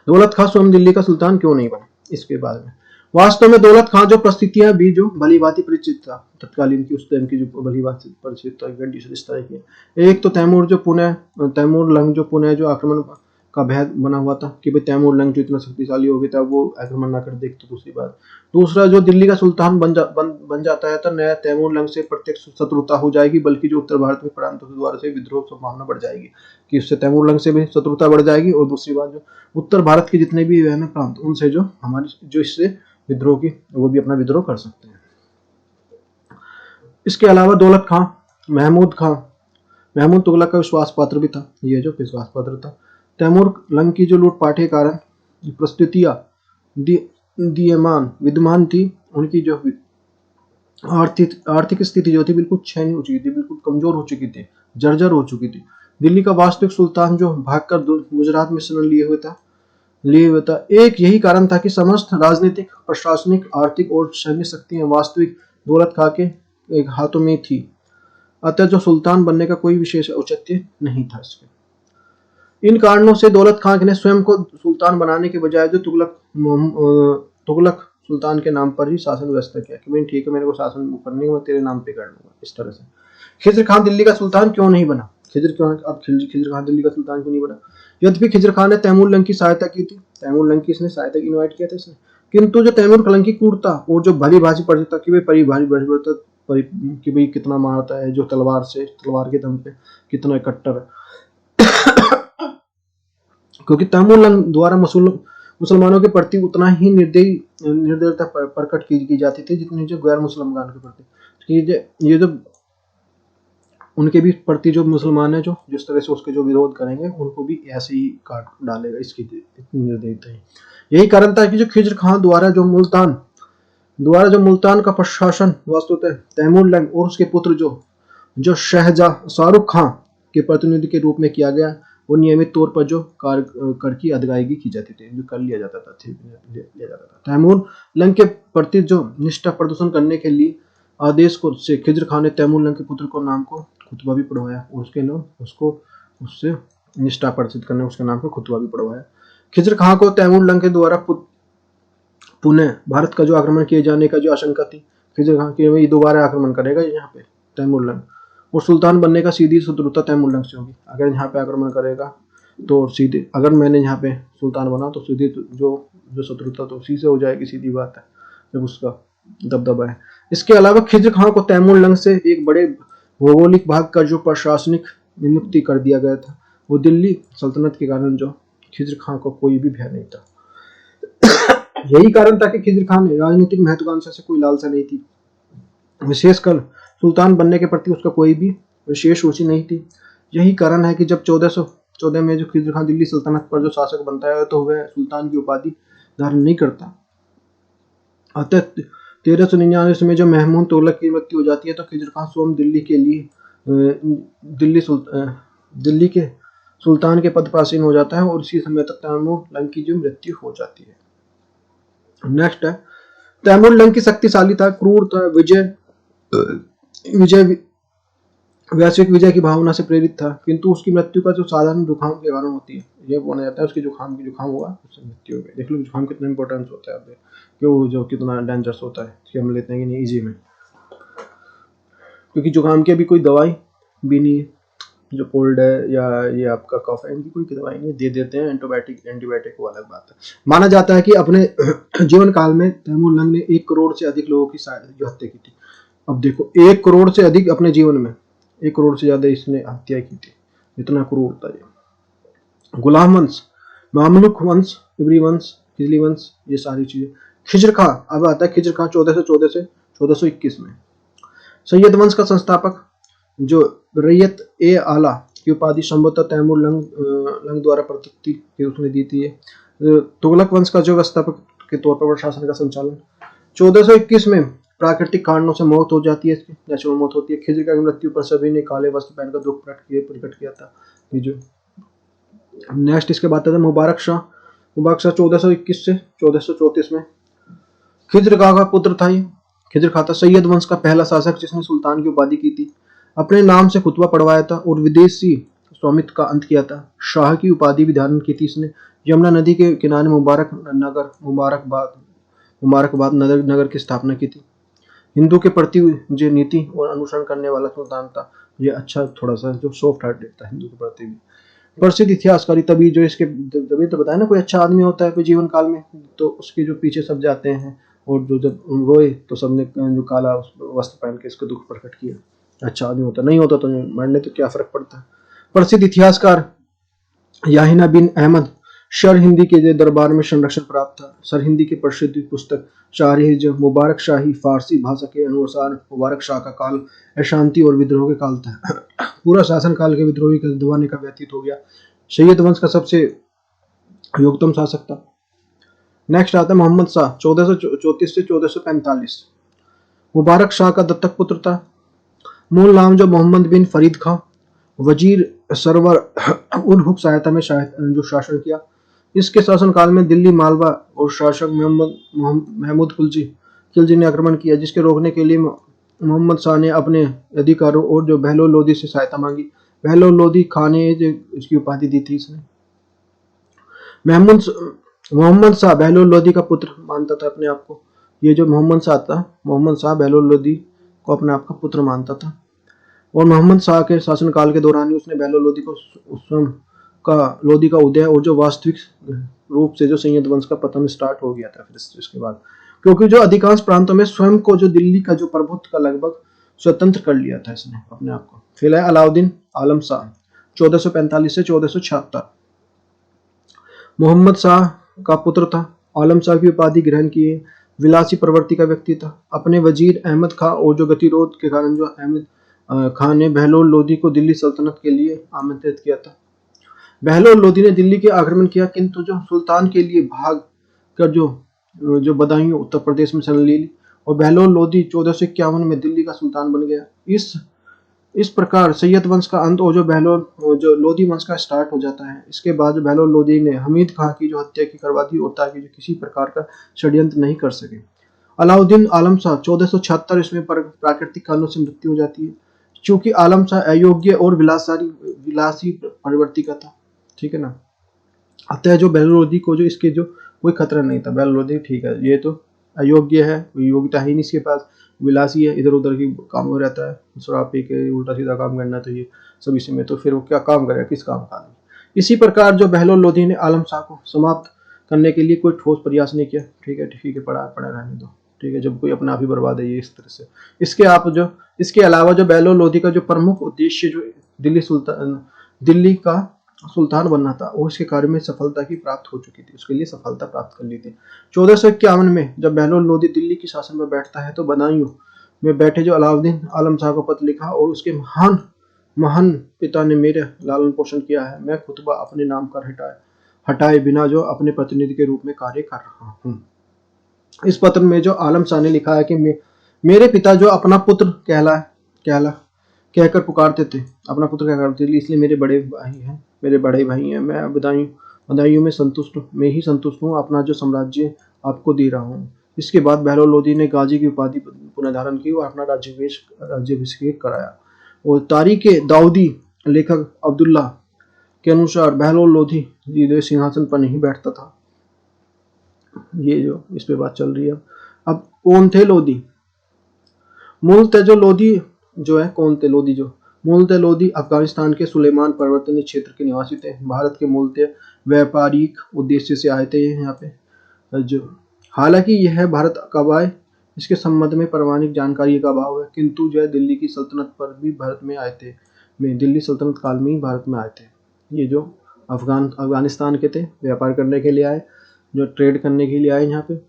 दौलत खां स्वयं दिल्ली का सुल्तान क्यों नहीं बना, इसके बाद में वास्तव में दौलत खां जो परिस्थितियां भी जो भली भांति परिचित था तत्कालीन की, उस टाइम की जो भली भांति परिचित था कंडीशन इस तरह की। एक तो तैमूर लंग जो पुणे जो आक्रमण का भय बना हुआ था कि भाई तैमूर लंग जो इतना शक्तिशाली हो गया था वो आक्रमण ना कर दे। तो दूसरी बात, दूसरा जो दिल्ली का सुल्तान बन जाता है तो नया तैमूर लंग से प्रत्यक्ष शत्रुता हो जाएगी, बल्कि जो उत्तर भारत में प्रांतों के द्वारा से विद्रोह संभावना बढ़ जाएगी कि उससे तैमूर लंग से भी शत्रुता बढ़ जाएगी। और दूसरी बात जो उत्तर भारत के जितने भी है ना प्रांत, उनसे जो हमारी जो इससे विद्रोह की वो भी अपना विद्रोह कर सकते हैं। इसके अलावा दौलत खां महमूद तुगलक का विश्वास पात्र भी था। ये जो विश्वास पात्र था तैमूर लंग की जो लूटपाट के कारण परिस्थितियां विद्यमान थी, उनकी जो आर्थिक स्थिति जो थी बिल्कुल क्षीण हो चुकी थी, बिल्कुल कमजोर हो चुकी थी, जर्जर हो चुकी थी। दिल्ली का वास्तविक सुल्तान जो भागकर गुजरात में शरण लिए हुए था। एक यही कारण था कि समस्त राजनीतिक, प्रशासनिक, आर्थिक और सैन्य शक्तियां वास्तविक दौलत खां के एक हाथों में थी। अतः जो सुल्तान बनने का कोई विशेष औचित्य नहीं था इसके। इन कारणों से दौलत खां ने स्वयं को सुल्तान बनाने के बजाय जो तुगलक सुल्तान के नाम पर ही शासन व्यवस्था किया कि भाई ठीक है, मेरे को शासन करने को मैं तेरे नाम पे कर लूंगा। इस तरह से खिजर खां दिल्ली का सुल्तान क्यों नहीं बना? खिजर खां दिल्ली का सुल्तान क्यों नहीं बना? यद्यपि खिजर खां ने तैमूर लंग की सहायता की थी, तैमूर लंग की इसने सहायता की, इन्वाइट किया था इसने, किंतु जो तैमूर लंग की क्रूरता और जो भली भांति परिचित था कि भाई कि भाई कितना मारता है, जो तलवार के दम पे कितना कट्टर है। क्योंकि तैमूर लंग द्वारा मुसलमानों के प्रति उतना ही निर्दयता प्रकट की जाती थी जितनी जो गैर मुसलमानों के प्रति। ये जो उनके भी प्रति जो मुसलमान है जो जिस तरह से उसके जो विरोध करेंगे उनको भी ऐसे ही काट डालेगा, इसकी निर्दयता है। यही कारण था कि जो खिजर खां द्वारा जो मुल्तान का प्रशासन वस्तुतः तैमूर लंग और उसके पुत्र जो शहजाह शाहरुख खां के प्रतिनिधि के रूप में किया गया। वो नियमित तौर पर जो कर की अदायगी की जाती थी, जो कर लिया जाता था। तैमूर लंग के प्रति जो निष्ठा प्रदर्शन करने के लिए आदेश को से खिजर खां ने तैमूर लंग के पुत्र को नाम को खुतबा भी पढ़वाया और उससे निष्ठा प्रदर्शित करने उसके नाम को खुतबा भी पढ़वाया। खिजर खां को तैमूर लंग के द्वारा पुणे भारत का जो आक्रमण किए जाने का जो आशंका थी, खिजर खां की ये दोबारा आक्रमण करेगा यहाँ पे तैमूर लंग, और सुल्तान बनने का सीधी शत्रुता तैमूर लंग से होगी। अगर यहाँ पे आक्रमण करेगा तो सीधे, अगर मैंने यहाँ पे सुल्तान बना तो सीधी जो शत्रुता तो उसी से हो जाएगी, सीधी बात है, जब उसका दबदबा है। इसके अलावा खिजर खां को तैमूर लंग से एक बड़े भौगोलिक भाग का जो प्रशासनिक नियुक्ति कर दिया गया था। वो दिल्ली सल्तनत के कारण जो खिजर खां को कोई भी भय नहीं था। यही कारण था कि खिजर खां ने राजनीतिक महत्वाकांक्षा से कोई लालसा नहीं थी, विशेषकर सुल्तान बनने के प्रति उसका कोई भी विशेष रुचि नहीं थी। यही कारण है कि जब 1414 में जो खिजर खां दिल्ली सल्तनत पर जो शासक बनता है तो वह सुल्तान की उपाधि धारण नहीं करता। अतः 1399 में जब महमूद तुगलक की मृत्यु हो जाती है तो खिजर खां स्वयं दिल्ली के लिए दिल्ली के सुल्तान के पद पर आसीन हो जाता है और इसी समय तक तैमूर लंग की जो मृत्यु हो जाती है। नेक्स्ट है, तैमूर लंग की शक्तिशाली था, क्रूर था, विजय वैश्विक विजय की भावना से प्रेरित था, किंतु उसकी मृत्यु का जो साधारण जुकाम के कारण होती है, ये माना जाता है उसकी जुकाम हुआ, उससे मृत्यु हो गई। देख लो जुकाम कितना इंपॉर्टेंस होता है, अब क्यों जो कितना डेंजरस होता है कि हम लेते हैं कि नहीं इजी में, क्योंकि जुकाम की अभी कोई दवाई भी नहीं है, जो कोल्ड है या ये आपका कफ है, इनकी कोई दवाई नहीं, दे देते हैं एंटीबायोटिक वो अलग बात है। माना जाता है कि अपने जीवन काल में तैमूर लंग ने 1 करोड़ से अधिक लोगों की हत्या की थी। अब देखो 1 करोड़ से अधिक अपने जीवन में, 1 करोड़ से ज्यादा इसने हत्या की थी, इतना क्रूर था ये। गुलाम वंश, मामलुक वंश, इब्री वंश, खिजली वंश, ये सारी चीजें। खिजर खां, अब आता है खिजर खां 1414 से 1421 में। सैयद वंश का संस्थापक जो रैयत ए आला की उपाधि संभवतः तैमूर लंग द्वारा प्रदत्ति की उसने दी थी। तुगलक वंश का जो व्यवस्थापक के तौर पर शासन का संचालन। 1421 में प्राकृतिक कारणों से मौत हो जाती है, इसकी नेचुरल मौत होती है। खिजर की मृत्यु पर सभी ने काले वस्त्र पहनकर दुख प्रकट किया था। ये जो नेक्स्ट इसके बाद आता है मुबारक शाह 1421 से 1434 में। खिजर खां का पुत्र था ये। खिजर खां था सैयद वंश का पहला शासक जिसने सुल्तान की उपाधि की थी, अपने नाम से खुतबा पढ़वाया था और विदेशी स्वामित्व का अंत किया था। शाह की उपाधि भी धारण की थी इसने। यमुना नदी के किनारे मुबारकबाद नगर की स्थापना की थी। हिंदू के प्रति जो नीति और अनुसरण करने वाला सुल्तान था, ये अच्छा थोड़ा सा जो सॉफ्ट हार्टेड था हिंदू के प्रति भी। प्रसिद्ध इतिहासकारी, तभी जो इसके तभी तो बताया ना, कोई अच्छा आदमी होता है कोई जीवन काल में तो उसके जो पीछे सब जाते हैं, और जो जब रोए तो सबने जो काला वस्त्र पहन के इसको दुख प्रकट किया। अच्छा आदमी होता, नहीं होता तो मरने तो क्या फर्क पड़ता है। प्रसिद्ध इतिहासकार याहिना बिन अहमद शर हिंदी के दरबार में संरक्षण प्राप्त था। सर हिंदी की प्रसिद्ध पुस्तक शाही जो मुबारक शाही फारसी भाषा के अनुसार मुबारक शाह का काल अशांति और विद्रोह के काल था। पूरा शासन काल के विद्रोही का दबाने का व्यतीत हो गया। सैयद वंश का सबसे योग्यतम शासक था। नेक्स्ट आता है मोहम्मद शाह 1434 से 1445। मुबारक शाह का दत्तक पुत्र था। मूल नाम जो मोहम्मद बिन फरीद खां, वजीर सरवर उल हुक सहायता में जो शासन किया। इसके शासनकाल में दिल्ली मालवा और शासक महमूद खिलजी ने आक्रमण किया, जिसके रोकने के लिए मोहम्मद शाह ने अपने अधिकारों और जो बहलोल लोदी से सहायता मांगी। बहलोल लोदी खान ने इसकी उपाधि दी थी इसने। मोहम्मद शाह बहलोल लोदी का पुत्र मानता था अपने आप को। ये जो मोहम्मद शाह था, मोहम्मद शाह बहलोल लोदी को अपने आप का पुत्र मानता था, और मोहम्मद शाह के शासनकाल के दौरान ही उसने बहलोल लोदी को लोदी का उदय और जो वास्तविक रूप से जो सैयद वंश का पतन स्टार्ट हो गया था फिर इसके बाद, क्योंकि जो अधिकांश प्रांतों में स्वयं को जो दिल्ली का जो प्रभुत्व का लगभग स्वतंत्र कर लिया था इसने अपने आप को। फिर है अलाउद्दीन आलम शाह 1445 से 1476। मोहम्मद शाह का पुत्र था। आलम शाह की उपाधि ग्रहण किए। विलासी प्रवृत्ति का व्यक्ति था। अपने वजीर अहमद खां और जो गतिरोध के कारण जो अहमद खान ने बहलोल लोदी को दिल्ली सल्तनत के लिए आमंत्रित किया था। बहलोल लोदी ने दिल्ली के आक्रमण किया, किंतु जो सुल्तान के लिए भाग कर जो बदायूं उत्तर प्रदेश में शरण ली और बहलोल लोदी 1451 में दिल्ली का सुल्तान बन गया। इस प्रकार सैयद वंश का अंत और जो लोदी वंश का स्टार्ट हो जाता है। इसके बाद जो बहलोल लोदी ने हमीद खां की जो हत्या की करवा दी, और ताकि जो किसी प्रकार का षड्यंत्र नहीं कर सके। अलाउद्दीन आलम शाह 1476 ईस्वी पर प्राकृतिक कारणों से मृत्यु हो जाती है। चूंकि आलम शाह अयोग्य और विलासी प्रवृत्ति का था, ठीक है ना, अतः जो बहलोल लोदी को जो इसके जो कोई खतरा नहीं था। बहलोल लोदी ठीक है, ये तो अयोग्य है, योग्यता ही नहीं इसके पास, विलासी है, इधर उधर की काम हो रहता है, शराब पी के उल्टा सीधा काम करना, तो ये सब इसी में, तो फिर वो क्या काम करेगा, किस काम का नहीं। इसी प्रकार जो बहलोल लोदी ने आलम शाह को समाप्त करने के लिए कोई ठोस प्रयास नहीं किया। ठीक है पड़ा रहने दो, ठीक है, जब कोई अपना आप ही बर्बाद है ये इस तरह से। इसके अलावा जो बहलोल लोदी का जो प्रमुख उद्देश्य जो दिल्ली का सुल्तान बनना था, और इसके कार्य में सफलता की प्राप्त हो चुकी थी, उसके लिए सफलता प्राप्त कर ली थी। 1451 में जब बहलोल लोदी दिल्ली की शासन में बैठता है, तो बदायूं में बैठे जो अलाउद्दीन आलम शाह को पत्र लिखा, और उसके महान पिता ने मेरे लालन पोषण किया है, मैं खुतबा अपने नाम कर हटाए बिना जो अपने प्रतिनिधि के रूप में कार्य कर रहा हूँ। इस पत्र में जो आलम शाह ने लिखा है कि मेरे पिता जो अपना पुत्र कहला कहकर पुकारते थे, अपना पुत्र क्या करते थे, इसलिए मेरे बड़े भाई हैं, मैं बधाइयों में ही संतुष्ट हूँ, अपना जो साम्राज्य आपको दे रहा हूँ। इसके बाद बहलोल लोदी ने गाजी की उपाधि पुनः धारण की और अपना राज्याभिषेक कराया। और तारीख दाऊदी लेखक अब्दुल्ला के अनुसार बहलोल लोदी सीधे सिंहासन पर नहीं बैठता था। ये जो इस पे बात चल रही है। अब कौन थे लोदी? मूलतः जो लोदी जो है, कौन थे लोदी? जो मूलतः लोदी अफगानिस्तान के सुलेमान पर्वतीय क्षेत्र के निवासी थे। भारत के मूलतः व्यापारिक उद्देश्य से आए थे यहाँ पे। जो हालांकि यह भारत कब आए इसके संबंध में प्रामाणिक जानकारी का अभाव है, किंतु जो है दिल्ली की सल्तनत पर भी भारत में आए थे, दिल्ली सल्तनत काल में ही भारत में आए थे। ये जो अफगानिस्तान के थे, व्यापार करने के लिए आए, जो ट्रेड करने के लिए आए यहाँ पे।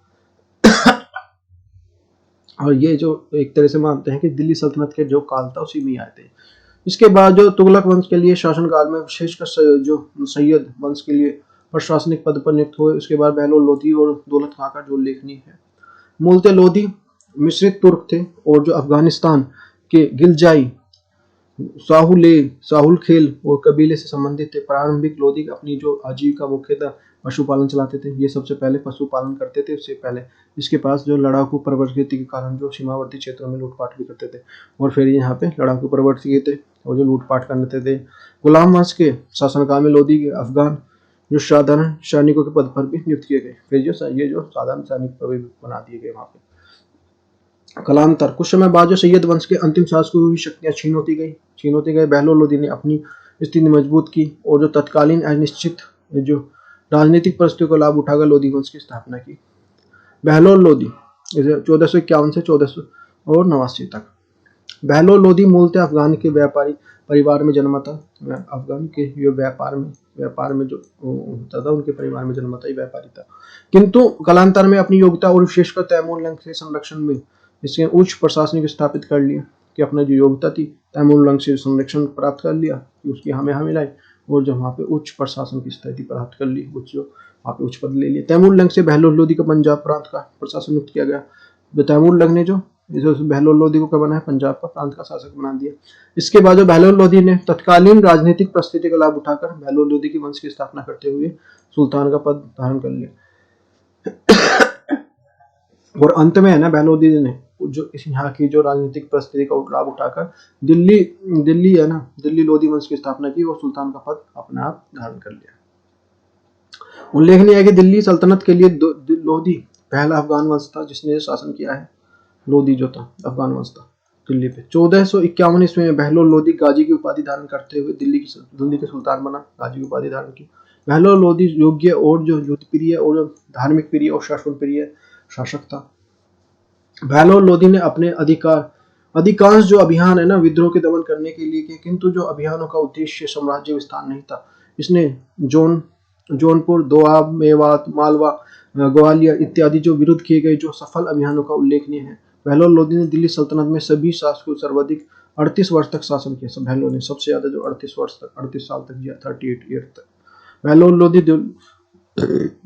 और ये जो एक तरह से मानते हैं कि दिल्ली सल्तनत के जो काल था उसी में आए थे। इसके बाद जो तुगलक वंश के लिए शासन काल में विशेषकर जो सैयद वंश के लिए प्रशासनिक पद पर नियुक्त हुए। उसके बाद बहलोल लोदी और दौलत खां का जो लेखनी है। मूलतः लोदी मिश्रित तुर्क थे और जो अफगानिस्तान के गिलजाई, साहुल खेल और कबीले से संबंधित थे। प्रारंभिक लोदी अपनी जो आजीविका मुख्यतः पशुपालन चलाते थे। ये सबसे पहले पशुपालन करते थे। उससे पहले इसके पास जो लड़ाकू प्रवृत्ति के कारण जो सीमावर्ती क्षेत्रों में लूटपाट भी करते थे, और फिर यहाँ पे लड़ाकू प्रवृत्ति थे और जो लूटपाट करते थे। गुलाम वंश के शासनकाल में लोदी के अफगान जो साधारण सैनिकों के पद पर भी नियुक्त किए गए। फिर ये जो साधारण सैनिक पर भी बना दिए गए वहाँ पे। कालांतर कुछ समय बाद जो सैयद वंश के अंतिम शासकों की शक्तियां छीन होती गई। बहलोल लोदी ने अपनी स्थिति मजबूत की और जो तत्कालीन अनिश्चित जो राजनीतिक परिस्थितियों का लाभ उठाकर लोदी वंश की स्थापना की। बहलोल लोदी 1451 से 1489 तक। बहलोल लोदी मूलतः अफगान के व्यापारी परिवार में जन्मा था। अफगान के जो व्यापार में जो होता था, उनके परिवार में जन्मा था, ये व्यापारी था। किंतु कालांतर में अपनी योग्यता और विशेषकर तैमूर लंग के संरक्षण में इसने उच्च प्रशासनिक स्थापित कर लिया कि अपना जो योग्यता थी तैमूर लंग से संरक्षण प्राप्त कर लिया, उसकी हमें मिलाई, और जब वहाँ पे उच्च प्रशासन की स्थिति प्राप्त कर ली, वहाँ पे उच्च पद ले लिया। तैमूर लंग से बहलोल लोदी का पंजाब प्रांत का प्रशासन नियुक्त किया गया। तैमूर लंग ने जो बहलोल लोदी को क्या बनाया, पंजाब का प्रांत का शासक बना दिया। इसके बाद जो बहलोल लोदी ने तत्कालीन राजनीतिक परिस्थिति का लाभ उठाकर बहलोल लोदी की वंश की स्थापना करते हुए सुल्तान का पद धारण कर लिया। और अंत में है ना, बहलोल लोदी ने जो यहाँ की जो राजनीतिक परिस्थिति का लाभ उठाकर दिल्ली है ना, दिल्ली लोदी वंश की स्थापना की और सुल्तान का पद अपने आप धारण कर लिया। उल्लेखनीय है कि दिल्ली सल्तनत के लिए लोदी पहला अफगान वंश था जिसने शासन किया है। लोदी जो था अफगान वंश था दिल्ली पे। 1451 ईस्वी में बहलोल लोदी गाजी की उपाधि धारण करते हुए दिल्ली के सुल्तान बना। गाजी की उपाधि धारण की। बहलोल लोदी योग्य और जो युद्ध प्रिय और धार्मिक प्रिय और शासन प्रिय शासक था। बहलोल लोदी ने अपने अधिकांश जो अभियान है ना विद्रोह के दमन करने के लिए किए, किंतु जो अभियानों का उद्देश्य साम्राज्य विस्तार नहीं था। इसने जौनपुर, दोआब, मेवात, मालवा, ग्वालियर इत्यादि जो विरुद्ध किए गए जो सफल अभियानों का उल्लेखनीय है। बहलोल लोदी ने दिल्ली सल्तनत में सभी शासकों सर्वाधिक 38 वर्ष तक शासन किया। बहलोल ने सबसे ज्यादा जो 38 साल तक किया, 38 ईयर तक। बहलोल लोदी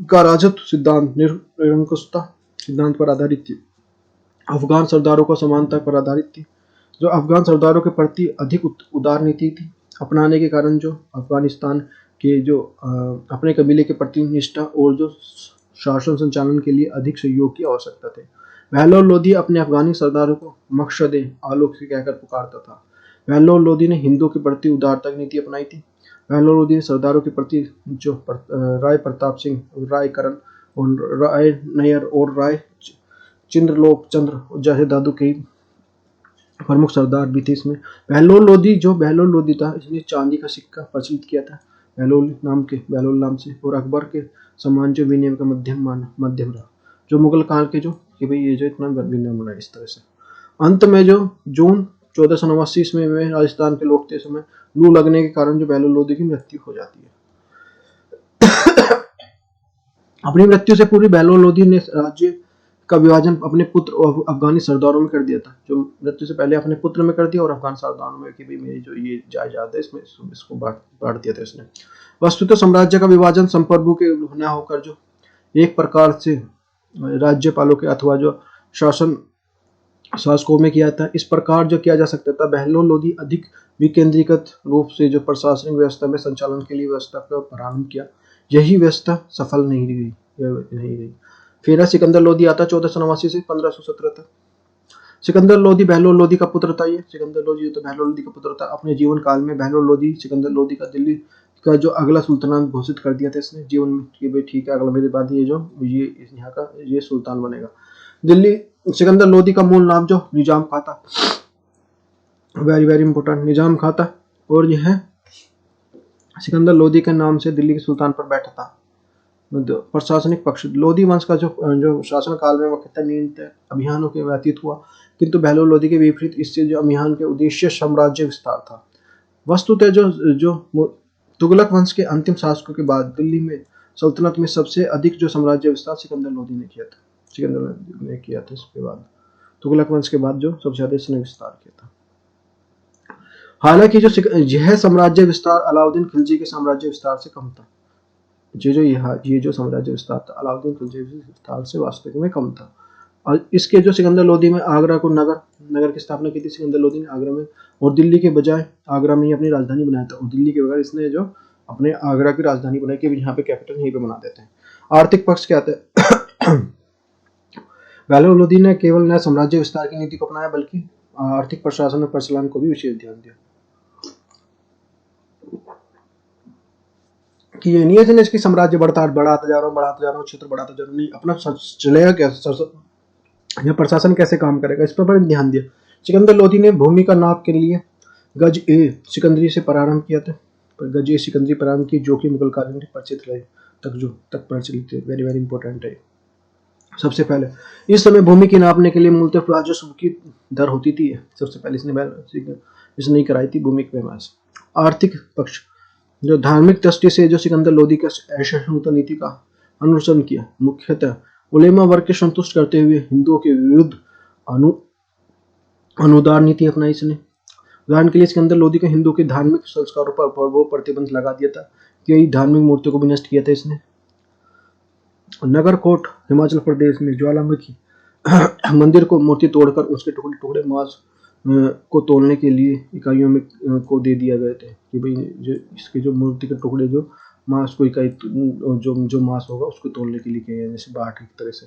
का राजत्व सिद्धांत निरंकुशता सिद्धांत पर आधारित थी। अफगान सरदारों को समानता पर आधारित थी। जो अफगान सरदारों के प्रति अधिक उदार नीति थी अपनाने के कारण जो अफगानिस्तान के जो अपने कबीले के प्रति निष्ठा और जो शासन संचालन के लिए अधिक सहयोग की आवश्यकता थी। बहलोल लोदी अपने अफगानी सरदारों को मकसद आलोक से कहकर पुकारता था। बहलोल लोदी ने हिंदुओं के प्रति उदारता की नीति अपनाई थी। बहलोल लोदी ने सरदारों के प्रति जो राय प्रताप सिंह, राय करण और राय नैयर और राय चिंद्रलोक चंद्र जैसे दादू के प्रमुख सरदार भी थे इसमें। बहलोल लोदी था, इसने चांदी का सिक्का प्रचलित किया था बहलोल नाम से, और अकबर के सम्मान जो विनिमय का मध्यम रहा। जो मुगल काल के जो कि भाई ये जो इतना विनिमय बना इस तरह से। अंत में जो जून 1489 ईस्वी में राजस्थान के लौटते समय लू लगने के कारण जो बहलोल लोदी की मृत्यु हो जाती है। अपनी मृत्यु से पूर्व बहलोल लोदी ने राज्य का विभाजन अपने पुत्र और अफगानी सरदारों में कर दिया था। जो मृत्यु से पहले अपने पुत्र में कर दिया और अफगान सरदारों में कि भाई मेरी जो ये जायदाद है इसमें इसको बांट दिया था इसने। वस्तुतः साम्राज्य का विभाजन संप्रभु के न होकर जो एक प्रकार से राज्यपालों के अथवा जो शासन शासकों में किया था। इस प्रकार जो किया जा सकता था, बहलोल लोधी अधिक विकेंद्रीकृत रूप से जो प्रशासनिक व्यवस्था में संचालन के लिए व्यवस्था का प्रारंभ किया। यही व्यवस्था सफल नहीं रही। फिर सिकंदर लोधी आता 1489 से 1517 तक। सिकंदर लोधी बहलोल लोधी का पुत्र था। ये सिकंदर लोधी तो बहलोल लोधी का पुत्र था। अपने जीवन काल में बहलोल लोधी सिकंदर लोधी का दिल्ली का जो अगला सुल्तान घोषित कर दिया था इसने जीवन में कि भाई ठीक है, अगला मेरे बाद ये यहाँ का ये सुल्तान बनेगा। दिल्ली सिकंदर लोधी का मूल नाम जो निजाम खां था, वेरी वेरी इंपॉर्टेंट, निजाम खां था। और यह सिकंदर लोधी के नाम से दिल्ली के सुल्तान पर बैठा था। प्रशासनिक पक्ष, लोधी वंश का जो शासन काल में मुख्यतः नियंत्रण अभियानों के व्यतीत हुआ, किंतु बहलोल लोधी के विपरीत इससे जो अभियान के उद्देश्य साम्राज्य विस्तार था। वस्तुतः जो तुगलक वंश के अंतिम शासकों के बाद दिल्ली में सल्तनत में सबसे अधिक जो साम्राज्य विस्तार सिकंदर लोधी ने किया था। सिकंदर लोधी ने किया था। इसके बाद तुगलक वंश के बाद जो सबसे ज्यादा इसने विस्तार किया था। हालांकि जो यह साम्राज्य विस्तार अलाउद्दीन खिलजी के साम्राज्य विस्तार से कम था। ये जो साम्राज्य विस्तार था अलाउद्दीन खिलजी विस्तार से वास्तविक में कम था। और इसके जो सिकंदर लोधी में आगरा को नगर की स्थापना की थी सिकंदर लोधी ने आगरा में, और दिल्ली के बजाय आगरा में ही अपनी राजधानी बनाया था। और दिल्ली के बगैर इसने जो अपने आगरा की राजधानी बनाई कि यहाँ पे कैपिटल यहीं पे बना देते हैं। आर्थिक पक्ष क्या आता है? बहलोल लोधी ने केवल न साम्राज्य विस्तार की नीति को अपनाया बल्कि आर्थिक प्रशासन और परिचालन को भी विशेष ध्यान दिया। कि ये नहीं है इसकी साम्राज्य बढ़ाता जा रहा हूँ, क्षेत्र बढ़ाता जा रहा हूँ, नहीं, अपना चलेगा कैसे, यह प्रशासन कैसे काम करेगा, इस पर ध्यान दिया। सिकंदर लोधी ने भूमि का नाप के लिए गज ए सिकंदरी से प्रारंभ किया था। गज ए सिकंदरी प्रारंभ की, जो कि मुगल काल में परिचित रहे तक प्रचलित थे। वेरी वेरी इंपॉर्टेंट है। सबसे पहले इस समय भूमि की नापने के लिए मूलतः राजस्व की दर होती थी। सबसे पहले इसने नहीं कराई थी भूमि के पैमाने से। आर्थिक पक्ष, जो धार्मिक दृष्टि से जो सिकंदर लोधी का असहिष्णुता नीति का अनुसरण किया, मुख्यतः उलेमा वर्ग के संतुष्ट करते हुए हिंदुओं के विरुद्ध अनुदार नीति अपनाई इसने। उदाहरण के लिए सिकंदर लोधी के हिंदुओं के धार्मिक संस्कारों पर वो प्रतिबंध लगा दिया था। कई धार्मिक मूर्तियों को भी नष्ट किया था इसने। नगरकोट हिमाचल प्रदेश में ज्वालामुखी मंदिर को मूर्ति तोड़कर उसके टुकड़े टुकड़े मांस को तोलने के लिए इकाइयों में को दे दिया गए थे कि भाई जो इसके जो मूर्ति के टुकड़े जो मांस को इकाई जो मांस होगा उसको तोलने के लिए किए, जैसे बाट की तरह से।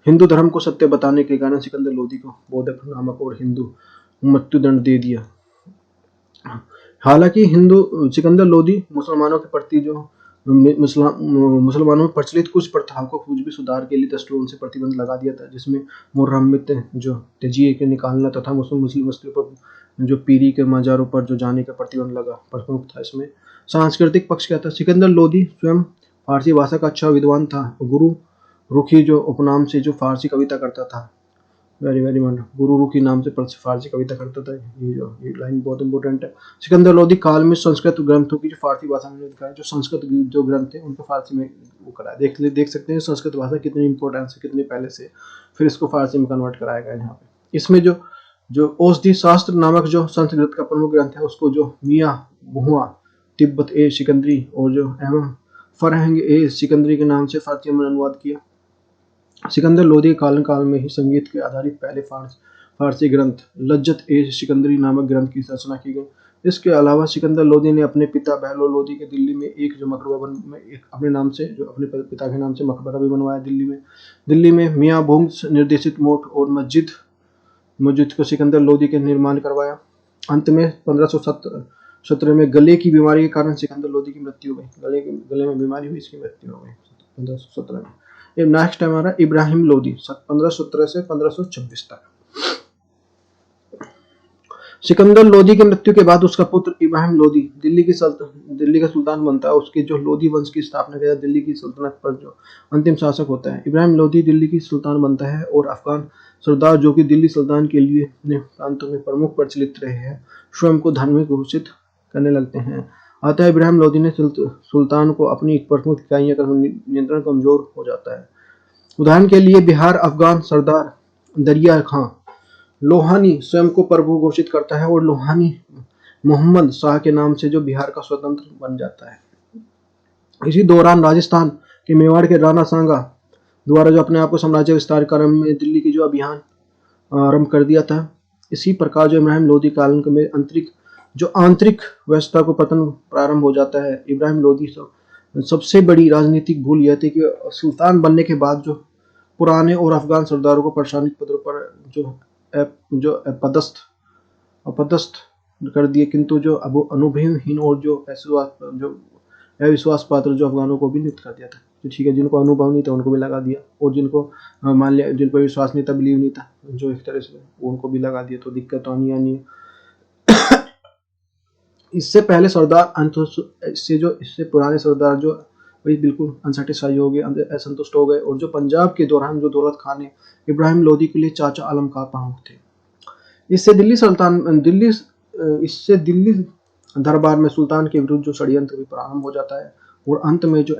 हिंदू धर्म को सत्य बताने के कारण सिकंदर लोधी को बोधक नामक और हिंदू मृत्युदंड दे दिया। हालांकि सिकंदर लोधी मुसलमानों के प्रति जो मुसलमानों में प्रचलित कुछ प्रथाओं को कुछ भी सुधार के लिए दस्तूर से प्रतिबंध लगा दिया था, जिसमें मुहर्रम जो तजिए के निकालना तथा मुस्लिम बस्तियों पर जो पीरी के मजारों पर जो जाने का प्रतिबंध लगा प्रमुख था। इसमें सांस्कृतिक पक्ष क्या था? सिकंदर लोधी स्वयं फारसी भाषा का अच्छा विद्वान था। गुरु रुखी जो उपनाम से जो फारसी कविता करता था, वेरी वेरी गुरु रुखी नाम से फारसी कविता करता था। ये लाइन बहुत इंपॉर्टेंट है। सिकंदर लोधी काल में संस्कृत ग्रंथों की जो फारसी भाषा में लिखा है, जो संस्कृत जो ग्रंथ थे उनको फारसी में वो कराया। देख सकते हैं संस्कृत भाषा कितनी इंपॉर्टेंस है, कितने पहले से, फिर इसको फारसी में कन्वर्ट कराया गया यहाँ पे। इसमें जो औषधि शास्त्र नामक जो संस्कृत का प्रमुख ग्रंथ है उसको जो मियाँ बुहुआ तिब्बत ए सिकंदरी और जो एवं फरहंग ए सिकंदरी के नाम से फारसी में अनुवाद किया। सिकंदर लोधी काल में ही संगीत के आधारित पहले फारसी ग्रंथ लज्जत ए सिकंदरी नामक ग्रंथ की रचना की गई। इसके अलावा सिकंदर लोधी ने अपने पिता बहलोल लोधी के दिल्ली में एक जो मकबरा अपने नाम से जो अपने पिता के नाम से मकबरा भी बनवाया दिल्ली में मियाँ भूंग निर्देशित मोट और मस्जिद को सिकंदर लोधी के निर्माण करवाया। अंत में 1517 में गले की बीमारी के कारण सिकंदर लोधी की मृत्यु हो गई। गले में बीमारी हुई, इसकी मृत्यु हो गई 1517 में। ये नेक्स्ट टाइम आ रहा है इब्राहिम लोधी 1517 से 1526 तक। सिकंदर लोधी की मृत्यु के बाद उसका पुत्र इब्राहिम लोधी दिल्ली का सुल्तान बनता है। उसके जो लोधी वंश की स्थापना किया दिल्ली की सल्तनत पर जो अंतिम शासक होता है इब्राहिम लोधी दिल्ली की सुल्तान बनता है। और अफगान सरदार जो कि दिल्ली सुल्तान के लिए अपने प्रांतों में प्रमुख प्रचलित रहे हैं स्वयं को धार्मिक घोषित करने लगते हैं। अतः इब्राहिम लोधी ने सुल्तान को अपनी प्रमुख इकाइयों का नियंत्रण कमजोर हो जाता है। उदाहरण के लिए बिहार अफगान सरदार दरिया खां लोहानी स्वयं को प्रभु घोषित करता है और लोहानी मोहम्मद शाह के नाम से जो बिहार का स्वतंत्र बन जाता है। इसी दौरान राजस्थान के मेवाड़ के राणा सांगा द्वारा जो अपने आप को साम्राज्य विस्तार क्रम में दिल्ली की जो अभियान आरंभ कर दिया था। इसी प्रकार जो इब्राहिम लोदी काल में आंतरिक व्यवस्था को पतन प्रारंभ हो जाता है। इब्राहिम लोदी सबसे बड़ी राजनीतिक भूल यह थी कि सुल्तान बनने के बाद जो पुराने और अफगान सरदारों को प्रशासनिक पदों पर जो अपदस्थ कर दिए, किंतु जो अनुभवहीन और जो अविश्वास पात्र जो अफगानों को भी नियुक्त कर दिया था। तो ठीक है, जिनको अनुभव नहीं था उनको भी लगा दिया, और जिनको मान लिया, जिन पर विश्वास नहीं था, बिलीव नहीं था, जो एक तरह से उनको भी लगा दिया। तो दिक्कत तो आनी है। इससे पहले सरदार इससे पुराने सरदार जो वही बिल्कुल अनसेटिस्फाई हो गए, असंतुष्ट हो गए, और जो पंजाब के दौरान जो दौलत खान ने इब्राहिम लोदी के लिए चाचा आलम का प्रमुख थे। इससे दिल्ली दरबार में सुल्तान के विरुद्ध जो षड्यंत्र भी प्रारंभ हो जाता है, और अंत में जो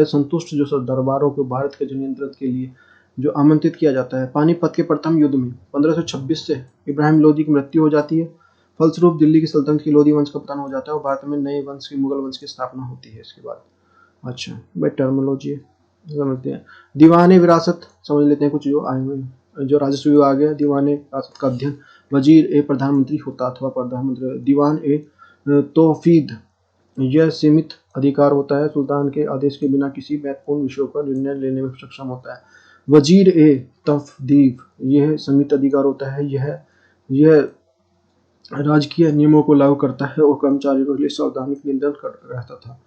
असंतुष्ट जो दरबारों को भारत के नियंत्रण के लिए जो आमंत्रित किया जाता है। पानीपत के प्रथम युद्ध में 1526 से इब्राहिम लोदी की मृत्यु हो जाती है। फलस्वरूप दिल्ली की सल्तनत की लोदी वंश का पतन हो जाता है और भारत में नए वंश की मुगल वंश की स्थापना होती है इसके बाद। अच्छा भाई, टर्मिनोलॉजी समझते हैं। दीवाने विरासत समझ लेते हैं कुछ जो आए हुए। जो राजस्व विभाग है, दीवाने विरासत का अध्ययन वजीर ए प्रधानमंत्री होता अथवा प्रधानमंत्री। दीवान ए तौफीद, यह सीमित अधिकार होता है, सुल्तान के आदेश के बिना किसी महत्वपूर्ण विषयों पर निर्णय लेने में सक्षम होता है। वजीर ए तफदीब, यह सीमित अधिकार होता है, यह राजकीय नियमों को लागू करता है और कर्मचारियों के लिए सावधानी नियंत्रण कर रहता था।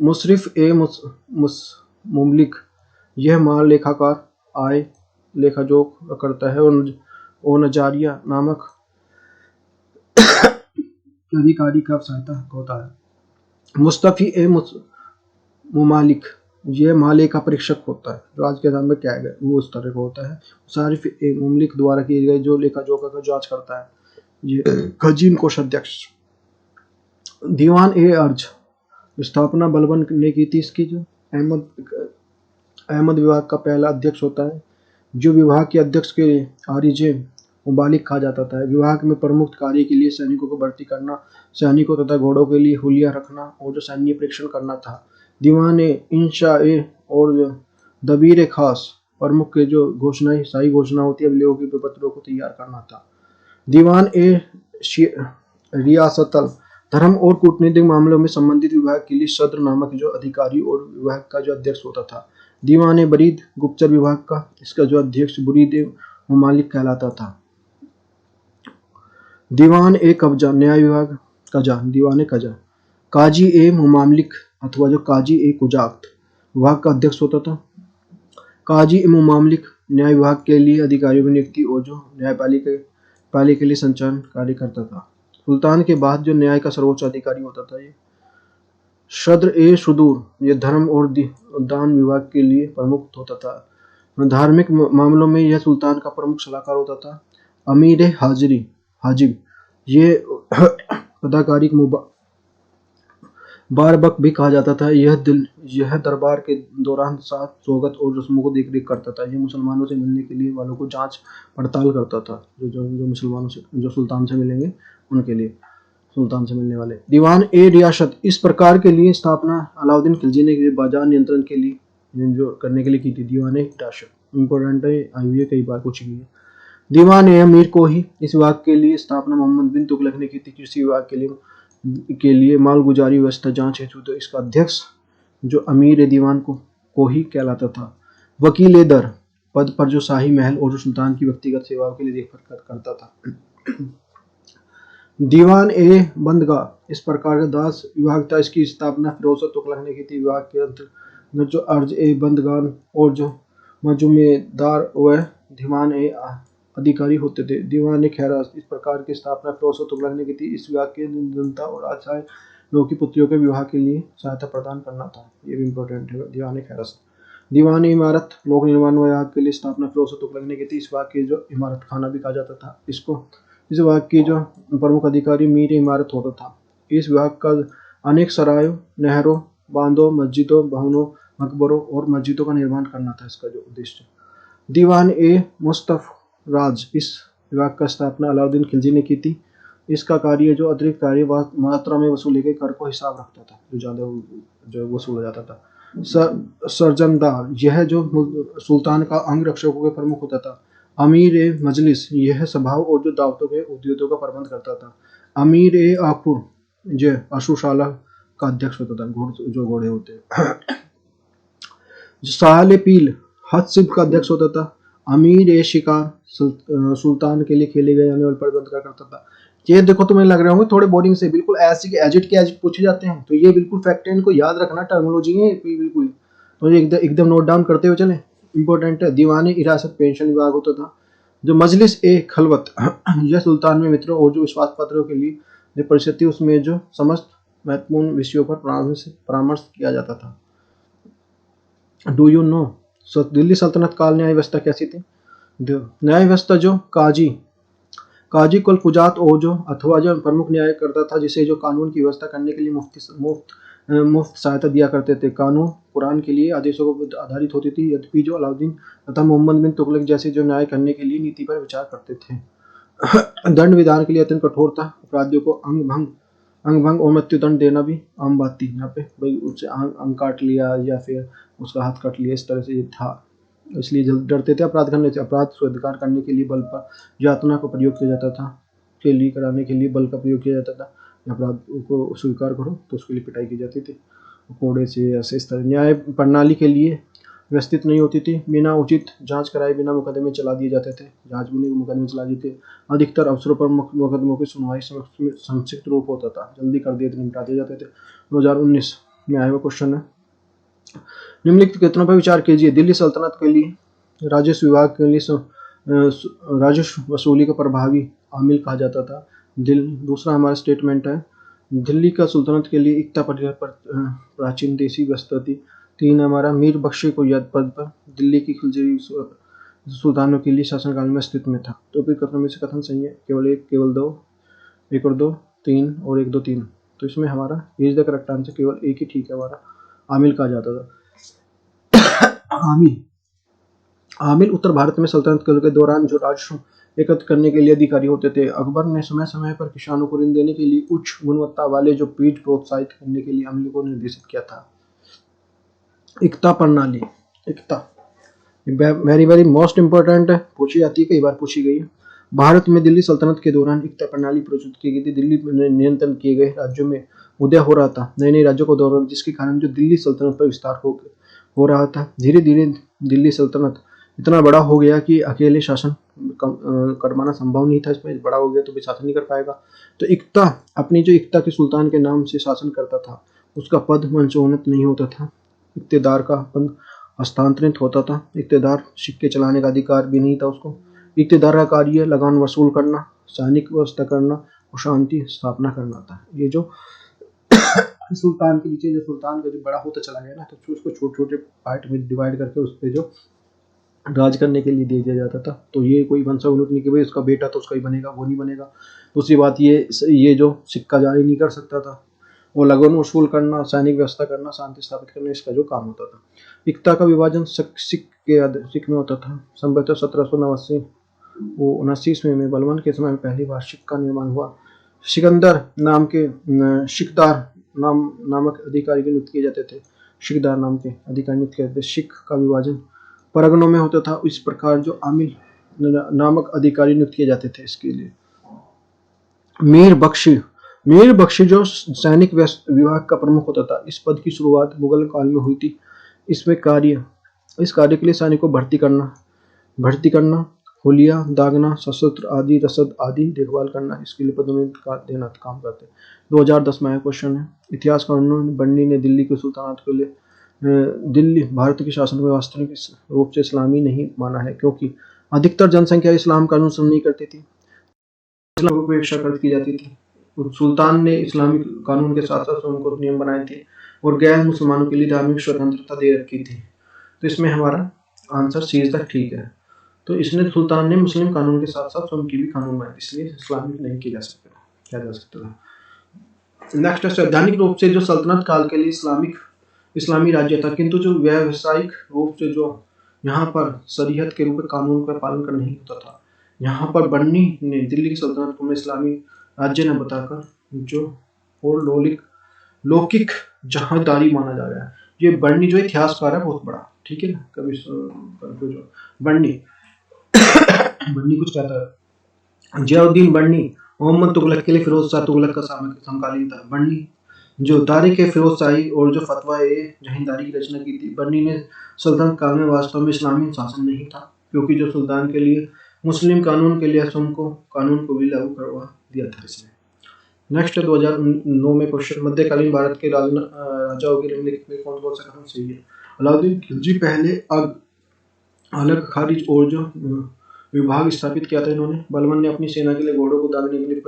मुशरिफ ए मुमलिक, यह माल लेखाकार आय लेखा जोख करता है और नजारिया नामक अधिकारी का सहायता होता है। मुस्तफी ए मुमालिक, यह माले का परीक्षक होता है, जो आज के समय में क्या है वो उस तरह का होता है। मुसारिफ ए मुमलिक द्वारा किए गए जो लेखा जोखा का जांच करता है, ये खजीन कोषाध्यक्ष। दीवान ए अर्ज, स्थापना बलबन ने की थी इसकी, जो अहमद विभाग का पहला अध्यक्ष होता है, जो विभाग के अध्यक्ष के आरिजे मुबालिक कहा जाता था। विभाग में प्रमुख कार्य के लिए सैनिकों को भर्ती करना, सैनिकों तथा घोड़ों के लिए हुलिया रखना और जो सैन्य परीक्षण करना था। दीवान इंशा और दबीर खास, प्रमुख के जो घोषणाएं शाही घोषणा होती है, अभिलेखों के पत्रों को तैयार करना था। दीवान रियासतल, धर्म और कूटनीतिक मामलों में संबंधित विभाग के लिए सद्र नामक जो अधिकारी और विभाग का जो अध्यक्ष होता था। दीवान बरीद, गुप्तचर विभाग का, इसका जो अध्यक्ष बुरीद मुमालिक कहलाता था। दीवान ए कब्जा, न्याय विभाग कजा, दीवान कजा। काजी ए मुमालिक अथवा जो काजी ए कुजात विभाग का अध्यक्ष होता था। काजी ए मुमालिक न्याय विभाग के लिए अधिकारियों की नियुक्ति और जो न्यायपालिका के लिए संचालन कार्य करता था। सुल्तान के बाद जो न्याय का सर्वोच्च अधिकारी होता था ये सद्र ए सुदूर, ये धर्म और दान विभाग के लिए प्रमुख होता था। धार्मिक मामलों में यह सुल्तान का प्रमुख सलाहकार होता था। अमीर हाजिब, ये पदाकारी बारबक भी कहा जाता था। यह दरबार के दौरान साथ सोगत और रस्मों को देख करता था। यह मुसलमानों से मिलने के लिए वालों को जांच पड़ताल करता था, जो मुसलमानों से जो सुल्तान से मिलेंगे उनके लिए, सुल्तान से मिलने वाले। दीवान ए रियासत, इस प्रकार के लिए स्थापना अलाउद्दीन खिलजी ने बाजार नियंत्रण के लिए जो करने के लिए की थी। दीवान ए रियासत इंपॉर्टेंट है, आई हुई है, कई बार पूछी गई है। दीवान ए अमीर कोही, इस विभाग के लिए स्थापना मोहम्मद बिन तुगलक ने की थी। कृषि विभाग के लिए मालगुजारी व्यवस्था जांच हेतु तो इसका अध्यक्ष जो अमीर दीवान कोही कहलाता था। वकील ए दर, पद पर जो शाही महल और जो सुल्तान की व्यक्तिगत सेवाओं के लिए देखभाल करता था। दीवान ए बंदगाह, इस प्रकार का दास विभाग था। इसकी स्थापना फिरोज तुगलक ने की थी। विभाग के अंतर्गत जो अर्ज ए बंदगान और जो मजुमेदार व दीवान ए अधिकारी होते थे। दीवान खैरात, इस प्रकार की स्थापना फिरोज तुगलक ने की थी। इस विभाग के जनता और राजशाही लोगों की पुत्रियों के विवाह के लिए सहायता प्रदान करना था। ये भी इम्पोर्टेंट है। दीवान खैरात। दीवान इमारत लोक निर्माण विभाग के लिए स्थापना फिरोज तुगलक ने की थी। इस विभाग की जो इमारत खाना भी कहा जाता था इसको। इस विभाग की जो प्रमुख अधिकारी मीर इमारत होता था। इस विभाग का अनेक सरायों, नहरों, बांधों, मस्जिदों, भवनों, मकबरों और मस्जिदों का निर्माण करना था इसका जो उद्देश्य। दीवान ए मुस्तफ राज, इस विभाग का स्थापना अलाउद्दीन खिलजी ने की थी। इसका कार्य जो अतिरिक्त कार्य मात्रा में वसूले गए कर को हिसाब रखता था, जो ज्यादा जो वसूला जाता था। सर्जनदार, यह जो सुल्तान का अंग रक्षकों के प्रमुख होता था। अमीर ए मजलिस, यह सभाओं और जो दावतों के उद्योगों का प्रबंध करता था। अमीर ए आकुर, जो अशुशाला का अध्यक्ष होता था, जो घोड़े होते हैं। जो साल पील हत्सिब का अध्यक्ष होता था। अमीर ए शिकार, सुल्तान के लिए खेले गए जाने वाले प्रबंध का करता था। ये देखो तुम्हें लग रहे होंगे थोड़े बोरिंग से, बिल्कुल ऐसे के एजिट पूछे जाते हैं, तो ये बिल्कुल फैक्ट है, इनको याद रखना, टर्मिनोलॉजी है बिल्कुल, तो ये एकदम नोट डाउन करते हुए चले, इंपॉर्टेंट है। दीवानी हिरासत पेंशन विभाग होता था। जो मजलिस ए खलवत, यह सुल्तान में मित्रों और जो विश्वास पात्रों के लिए जो परिषद थी उसमें जो समस्त महत्वपूर्ण विषयों पर परामर्श किया जाता था। डू यू नो दिल्ली सल्तनत काल न्याय व्यवस्था कैसी थी? न्याय व्यवस्था जो काजी कुल कुजात और जो अथवा जो प्रमुख न्याय करता था, जिसे जो कानून की व्यवस्था करने के लिए मुफ्त सहायता दिया करते थे। कानून कुरान के लिए आदेशों पर आधारित होती थी, यद्यपि जो अलाउद्दीन तथा मोहम्मद बिन तुगलक जैसे जो न्याय करने के लिए नीति पर विचार करते थे। दंड विधान के लिए अत्यंत कठोर था। अपराधियों को अंग भंग और मृत्यु दंड देना भी आम बात थी। यहाँ पे भाई उससे अंग काट लिया या फिर उसका हाथ काट लिया, इस तरह से ये था, इसलिए डरते थे अपराध करने से। अपराध स्वीकार करने के लिए बल पर यातना का प्रयोग किया जाता था, के लिए कराने के लिए बल का प्रयोग किया जाता था। अपराध को स्वीकार करो तो उसके लिए पिटाई की जाती थी, कोड़े से, ऐसे इस तरह। न्याय प्रणाली के लिए व्यवस्थित नहीं होती थी। बिना उचित जांच कराए बिना मुकदमे चला दिए जाते थे, जांच बिना मुकदमे चला दिए थे। अधिकतर अवसरों पर मुकदमों की सुनवाई संक्षिप्त रूप होता था, जल्दी कर दिए थे, निपटा दिए जाते थे। 2019 में आया हुआ क्वेश्चन है, निम्नलिखित कथनों पर विचार कीजिए। दिल्ली सल्तनत के लिए राजस्व विभाग के लिए राजस्व वसूली का प्रभावी आमिल कहा जाता था। दूसरा हमारा स्टेटमेंट है, दिल्ली का सुल्तानत के लिए इक्ता प्राचीन देशी व्यवस्था थी। 3 हमारा मीर बख्शी को यद पद पर दिल्ली की खिलजी सुल्तानों के लिए शासनकाल में अस्तित्व में था। तो फिर कथनों में से कथन सही है, केवल एक, केवल दो, एक और दो, 3 और 1 2 3। तो इसमें हमारा इज द करेक्ट आंसर, केवल एक ही ठीक है हमारा, आमिल कहा जाता था। आमिल उत्तर भारत में सल्तनत काल के दौरान जो राजस्व एकत्र करने के लिए अधिकारी होते थे। अकबर ने समय समय पर किसानों को ऋण देने के लिए उच्च गुणवत्ता वाले जो बीज प्रोत्साहित करने के लिए आमिल को निर्देशित किया था। इक्ता प्रणाली, इक्ता वेरी वेरी मोस्ट इंपॉर्टेंट है, पूछी जाती है, कई बार पूछी गई है। भारत में दिल्ली सल्तनत के दौरान इक्ता प्रणाली प्रस्तुत की गई थी। दिल्ली में नियंत्रण किए गए राज्यों में उदय हो रहा था, नए नए राज्यों को दौरान, जिसके कारण जो दिल्ली सल्तनत पर विस्तार हो रहा था। धीरे धीरे दिल्ली सल्तनत इतना बड़ा हो गया कि अकेले शासन करवाना संभव नहीं था, इसमें बड़ा हो गया तो भी शासन नहीं कर पाएगा। तो इक्ता, अपनी जो इक्ता के सुल्तान के नाम से शासन करता था, उसका पद वंशोन्नत नहीं होता था, इक्तेदार का पद हस्तांतरित होता था। इक्तेदार सिक्के चलाने का अधिकार भी नहीं था उसको। इक्तेदार का कार्य लगान वसूल करना, सैनिक व्यवस्था करना और शांति स्थापना करना था। ये जो सुल्तान के नीचे जो सुल्तान का जो बड़ा होता चला गया ना, तो उसको छोटे छोटे पार्ट में डिवाइड करके उस पर जो राज करने के लिए दे दिया जाता था। तो ये कोई वंशावनुत नहीं कि भाई उसका बेटा तो उसका ही बनेगा, वो नहीं बनेगा। दूसरी बात ये जो सिक्का जारी नहीं कर सकता था, वो लगन वसूल करना, सैनिक व्यवस्था करना, शांति स्थापित करना, इसका जो काम होता था। इक्ता का विभाजन सिख में होता था। संभवतः 1789 ईस्वी में बलबन के समय में पहली बार सिख का निर्माण हुआ। सिकंदर नाम के शिकदार नामक अधिकारी नियुक्त किए जाते थे। शिकदार नाम के अधिकारी नियुक्त किए जाते थे। सिख का विभाजन परगनों में होता था। इस प्रकार जो आमिल नामक अधिकारी नियुक्त किए जाते थे इसके लिए। मीर बख्शी जो सैनिक विभाग का प्रमुख होता था। इस पद की शुरुआत मुगल काल में हुई थी। इस कार्य के लिए सैनिकों को भर्ती करना, हुलिया दागना, सशस्त्र आदि, रसद आदि देखभाल करना, इसके लिए पदोन्नति देना काम करते। 2010 में आया क्वेश्चन है, इतिहास बन्नी ने दिल्ली के सुल्तानात के लिए दिल्ली भारत के शासन में वास्तविक रूप से इस्लामी नहीं माना है, क्योंकि अधिकतर जनसंख्या इस्लाम का अनुसरण नहीं करती थी, इस्लाम को उपेक्षा की जाती थी। सुल्तान ने इस्लामिक कानून के साथ साथ उनको नियम बनाए थे और गैर मुसलमानों के लिए धार्मिक स्वतंत्रता दे रखी थी। तो इसमें हमारा आंसर सी तक ठीक है। तो इसने सुल्तान ने मुस्लिम कानून के साथ साथ उनकी भी कानून बनाए, इसलिए इस्लामिक नहीं किया जा सकता। नेक्स्ट है, सैद्धांतिक रूप से जो सल्तनत काल के लिए इस्लामी राज्य था, किंतु जो व्यावसायिक रूप से जो यहाँ पर शरीयत के रूप में कानून का पालन कर नहीं होता था। यहाँ पर बन्नी ने दिल्ली की सल्तनत को इस्लामी राज्य ने बताकर जो और लौकिक जहांदारी माना जा रहा है। ये बन्नी जो इतिहासकार है बहुत बड़ा, ठीक है ना, कभी जो बन्नी बन्नी कुछ कहता है। जियाउद्दीन बन्नी मोहम्मद तुगलक के लिए फिरोज शाह तुगलक का समकालीन था। बन्नी जो तारीख फिरोज शाही और जो फतवा ए जहींदारी की रचना की थी। बन्नी ने सल्तनत काल में वास्तव में इस्लामी शासन नहीं था, क्योंकि जो सुल्तान के लिए मुस्लिम कानून के लिए असम को कानून को भी लागू करवा दिया था इसने। नेक्स्ट 2009 में क्वेश्चन, मध्यकालीन भारत के राजाओं के निम्नलिखित में कौन कौन सा कथन सही है? अलाउद्दीन खिलजी पहले अलग खारिज और जो विभाग स्थापित किया था इन्होंने। बलबन ने अपनी सेना के लिए घोड़ों को दागने के लिए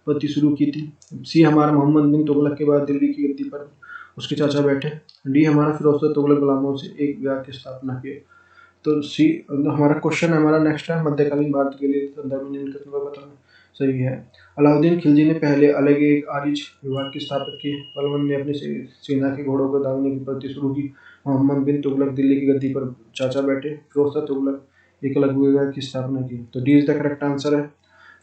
पत्ती शुरू की थी। सी हमारा मोहम्मद बिन तुगलक के बाद दिल्ली की गद्दी पर उसके चाचा बैठे। डी हमारा फिरोज शाह तुगलक गुलामों से एक विवाह की स्थापना की। तो सी हमारा क्वेश्चन हमारा नेक्स्ट है, मध्यकालीन भारत के लिए संदर्भ में निम्नलिखित में बताना सही है। अलाउद्दीन खिलजी ने पहले अलग एक आरिज विभाग की स्थापना की। बलबन ने अपनी सेना के घोड़ों को दागने की प्रवृत्ति शुरू की। मोहम्मद बिन तुगलक दिल्ली की गद्दी पर चाचा बैठे। फिरोज शाह तुगलक एक अलग विभाग की स्थापना की। तो D is the correct answer है।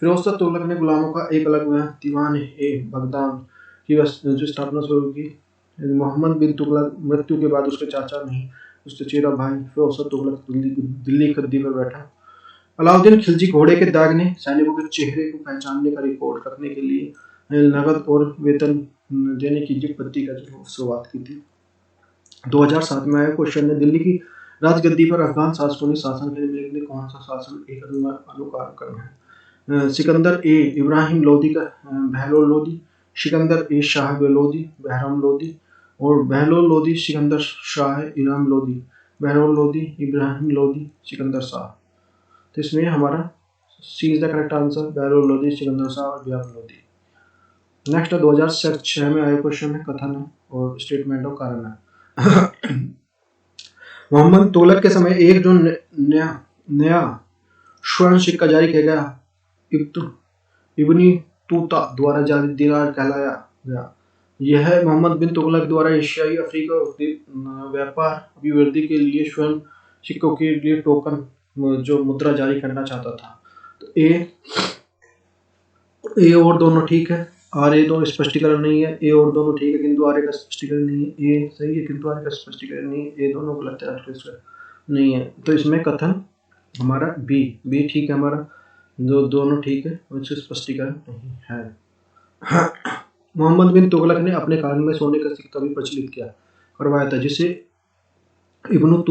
फिरोज शाह तुगलक ने गुलामों का एक अलग दीवान ए बगदाद की जो स्थापना शुरू की। मोहम्मद बिन तुगलक मृत्यु के बाद उसके चाचा नहीं, उसके चचेरा भाई फिरोज शाह तुगलक दिल्ली गद्दी पर बैठा। अलाउद्दीन खिलजी घोड़े के दागने, सैनिकों के चेहरे को पहचानने का रिकॉर्ड रखने के लिए नगद और वेतन देने की पद्धति का शुरुआत की थी। 2007 में आया क्वेश्चन है, दिल्ली की राजगद्दी पर अफगान शासकों ने शासन के लिए कौन सा शासन एक अनुकार करना है? सिकंदर ए इब्राहिम लोदी का बहलोल लोदी, सिकंदर ए शाह लोदी बहराम लोदी, और बहलोल लोदी सिकंदर शाह इनाम लोदी, बहलोल लोदी इब्राहिम लोदी सिकंदर शाह। तो इसमें हमारा C is the correct answer, Bahlol Lodi Sikandar Shah और इब्राहिम लोदी। नेक्स्ट 2006 में आया क्वेश्चन है, कथन है और स्टेटमेंट ऑफ कारण है। मोहम्मद तुगलक के समय एक जो नया स्वर्ण सिक्का जारी किया गया इब्नी तूता द्वारा जारी दिनार कहलाया गया। यह मोहम्मद बिन तुगलक द्वारा एशियाई अफ्रीका व्यापार अभिवृद्धि के लिए स्वर्ण सिक्कों के लिए टोकन जो मुद्रा जारी करना चाहता था। तो ए और दोनों ठीक है, आर ए तो स्पष्टीकरण नहीं है। ए और दोनों ठीक है किंतु आर ए का स्पष्टीकरण नहीं है। ए सही है किंतु आर ए का स्पष्टीकरण नहीं है। ए दोनों गलत है, नहीं है। तो इसमें कथन हमारा बी ठीक है हमारा, जो दोनों ठीक है, उससे स्पष्टीकरण नहीं है। मोहम्मद बिन तुगलक ने अपने काल में सोने का सिक्का भी प्रचलित करवाया था, जिसे इब्नु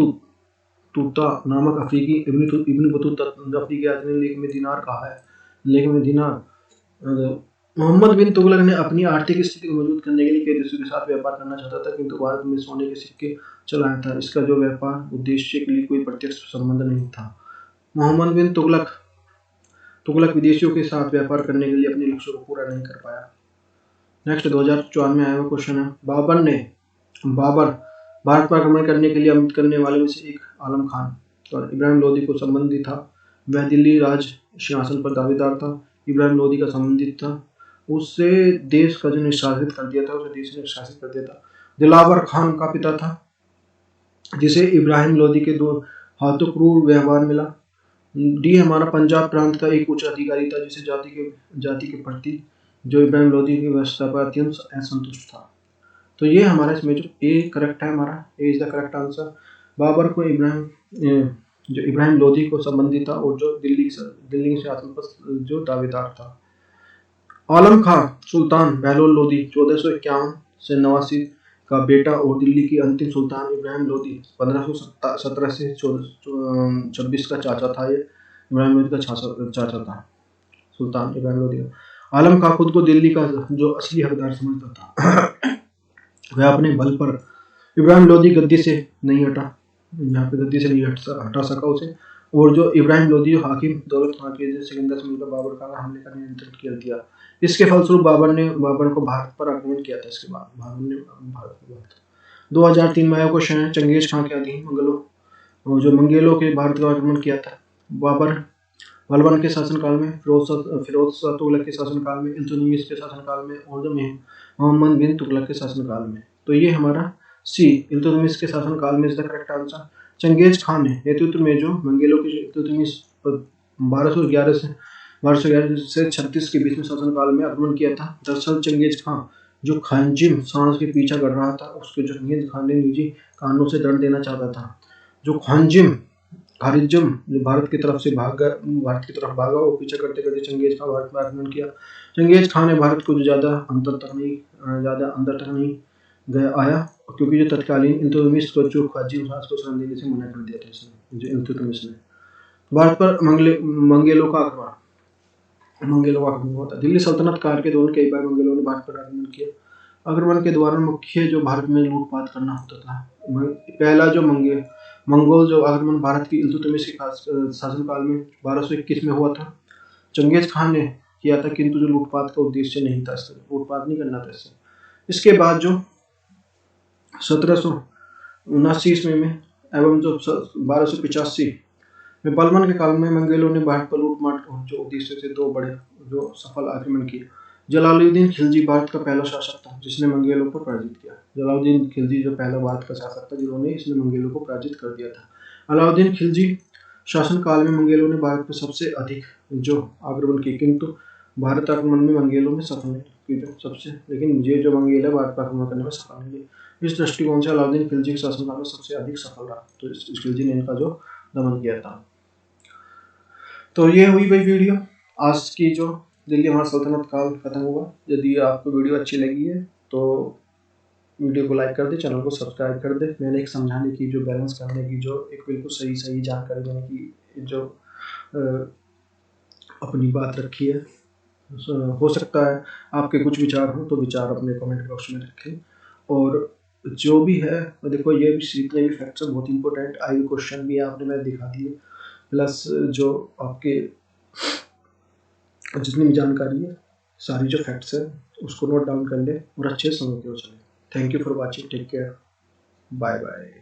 तूता नामक अफ्रीकी इब्न बतूता अफ्रीकी आदमी ने लेख में दिनार कहा है। लेख में दिनार मोहम्मद बिन तुगलक ने अपनी आर्थिक स्थिति को मजबूत करने के लिए कई देशों के साथ व्यापार करना चाहता था, किंतु भारत में सोने के सिक्के चलाया था। इसका जो व्यापार उद्देश्य के लिए कोई प्रत्यक्ष संबंध नहीं था। मोहम्मद बिन तुगलक विदेशियों के साथ व्यापार करने के लिए अपने लक्ष्यों को पूरा नहीं कर पाया। नेक्स्ट 2054 में आया हुआ क्वेश्चन है, बाबर भारत पर आक्रमण करने के लिए अमित करने वाले में से एक आलम खान और इब्राहिम लोदी को संबंधी था। वह दिल्ली राज सिंहासन पर दावेदार था। इब्राहिम लोदी का संबंधित था, उससे देश का जो निष्कासित कर दिया था। दिलावर खान का पिता था, जिसे इब्राहिम लोदी के दो हाथों क्रूर व्यवहार मिला। डी हमारा पंजाब प्रांत का एक उच्च अधिकारी था, जिसे जाति के प्रति जो इब्राहिम लोदी की व्यवस्था पर अत्यंत असंतुष्ट था। तो ये हमारा इसमें जो ए करेक्ट है, हमारा A is the correct answer. Babur को इब्राहिम लोदी को संबंधित था और जो दिल्ली के शासन पर जो दावेदार था। आलम खां सुल्तान बहलोल लोदी 1451 से 89 का बेटा और दिल्ली की अंतिम सुल्तान इब्राहिम लोदी 1517 से 26 का चाचा था। ये इब्राहिम लोदी का चाचा था, सुल्तान इब्राहिम लोदी। आलम खां खुद को दिल्ली का जो असली हकदार समझता था। वह अपने बल पर इब्राहिम लोदी गद्दी से नहीं हटा सका उसे, और जो इब्राहिम लोदी हाकिम दौलत खां के सिकंदर से मिलकर बाबर का हमले का नियंत्रण कर दिया। इसके फलस्वरूप बाबर को भारत पर आक्रमण किया था। इसके बाद बाबर ने भारत पर 2003 में आया क्वेश्चन है, चंगेज खां के अधीन मंगेलों के भारत का आक्रमण किया था। बलबन के शासनकाल में, फिरोज शाह तुगलक के शासनकाल में, इल्तुतमिश के शासनकाल में और जो मोहम्मद बिन तुगलक के शासनकाल में। तो ये हमारा सी इल्तुतमिश के शासनकाल में is the correct answer. Genghis Khan ने नेतृत्व में जो मंगेलों के इल्तुतमिश 1211 से 36 के बीच में शासनकाल में आक्रमण किया था। दरअसल चंगेज खान जो खंजिम सांस के पीछा कर रहा था, उसके चंगेज खान ने निजी कारणों से दंड देना चाहता था। जो खंजिम खारिज्म जो भारत की तरफ से भारत की तरफ भागा, वो पीछे करते करते चंगेज खान भारत में आक्रमण किया। चंगेज खान ने भारत को जो ज़्यादा अंदर तक नहीं गया आया, क्योंकि जो तत्कालीन इल्तुतमिश को जो ख्वाजी को शरण देने से मना कर दिया था इसने, जो इल्तुतमिश ने। भारत पर मंगेलों का आक्रमण हुआ था। दिल्ली सल्तनत काल के दौरान कई बार मंगेलों ने भारत पर आक्रमण किया। आक्रमण के दौरान मुख्य जो भारत में लूटपाट करना होता था। पहला जो मंगोल जो आक्रमण भारत की इल्तुतमिश के शासनकाल में 1221 में हुआ था। चंगेज खान ने किया था, किंतु जो लूटपाट का उद्देश्य नहीं था, इससे लूटपाट नहीं करना था इससे। इसके बाद जो 1779 ईस्वी में एवं जो 1285 में बलबन के काल में मंगेलों ने भारत पर लूटमाट और जो उद्देश्य से दो बड़े जो सफल आक्रमण किए। जलालुद्दीन खिलजी भारत का पहला शासक था जिसने मंगेलों को पराजित किया। जलालुद्दीन खिलजी जो पहला भारत का शासक था जिन्होंने इसने मंगेलों को पराजित कर दिया था। अलाउद्दीन खिलजी शासन काल में मंगेलों ने भारत पर सबसे अधिक जो आक्रमण किए, किंतु भारत आक्रमण में मंगेलों में सफल नहीं सबसे, लेकिन ये जो मंगेल है भारत पर आक्रमण करने में सफल नहीं है। इस दृष्टिकोण से अलाउद्दीन खिलजी के शासनकाल में सबसे अधिक सफल रहा, तो इस खिलजी ने इनका जो दमन किया था। तो ये हुई भाई वीडियो आज की, जो दिल्ली हमारा सल्तनत काल खत्म हुआ। यदि आपको वीडियो अच्छी लगी है तो वीडियो को लाइक कर दे, चैनल को सब्सक्राइब कर दे। मैंने एक समझाने की, जो बैलेंस करने की, जो एक बिल्कुल सही जानकारी देने की जो अपनी बात रखी है। हो सकता है आपके कुछ विचार हो, तो विचार अपने कमेंट बॉक्स में रखें। और जो भी है देखो, ये भी जितने भी फैक्ट्स बहुत इंपॉर्टेंट आई क्वेश्चन भी आपने मैं दिखा दिए, प्लस जो आपके जितनी भी जानकारी है, सारी जो फैक्ट्स है उसको नोट डाउन कर ले और अच्छे से समझ के चले। Thank you for watching, take care, bye bye.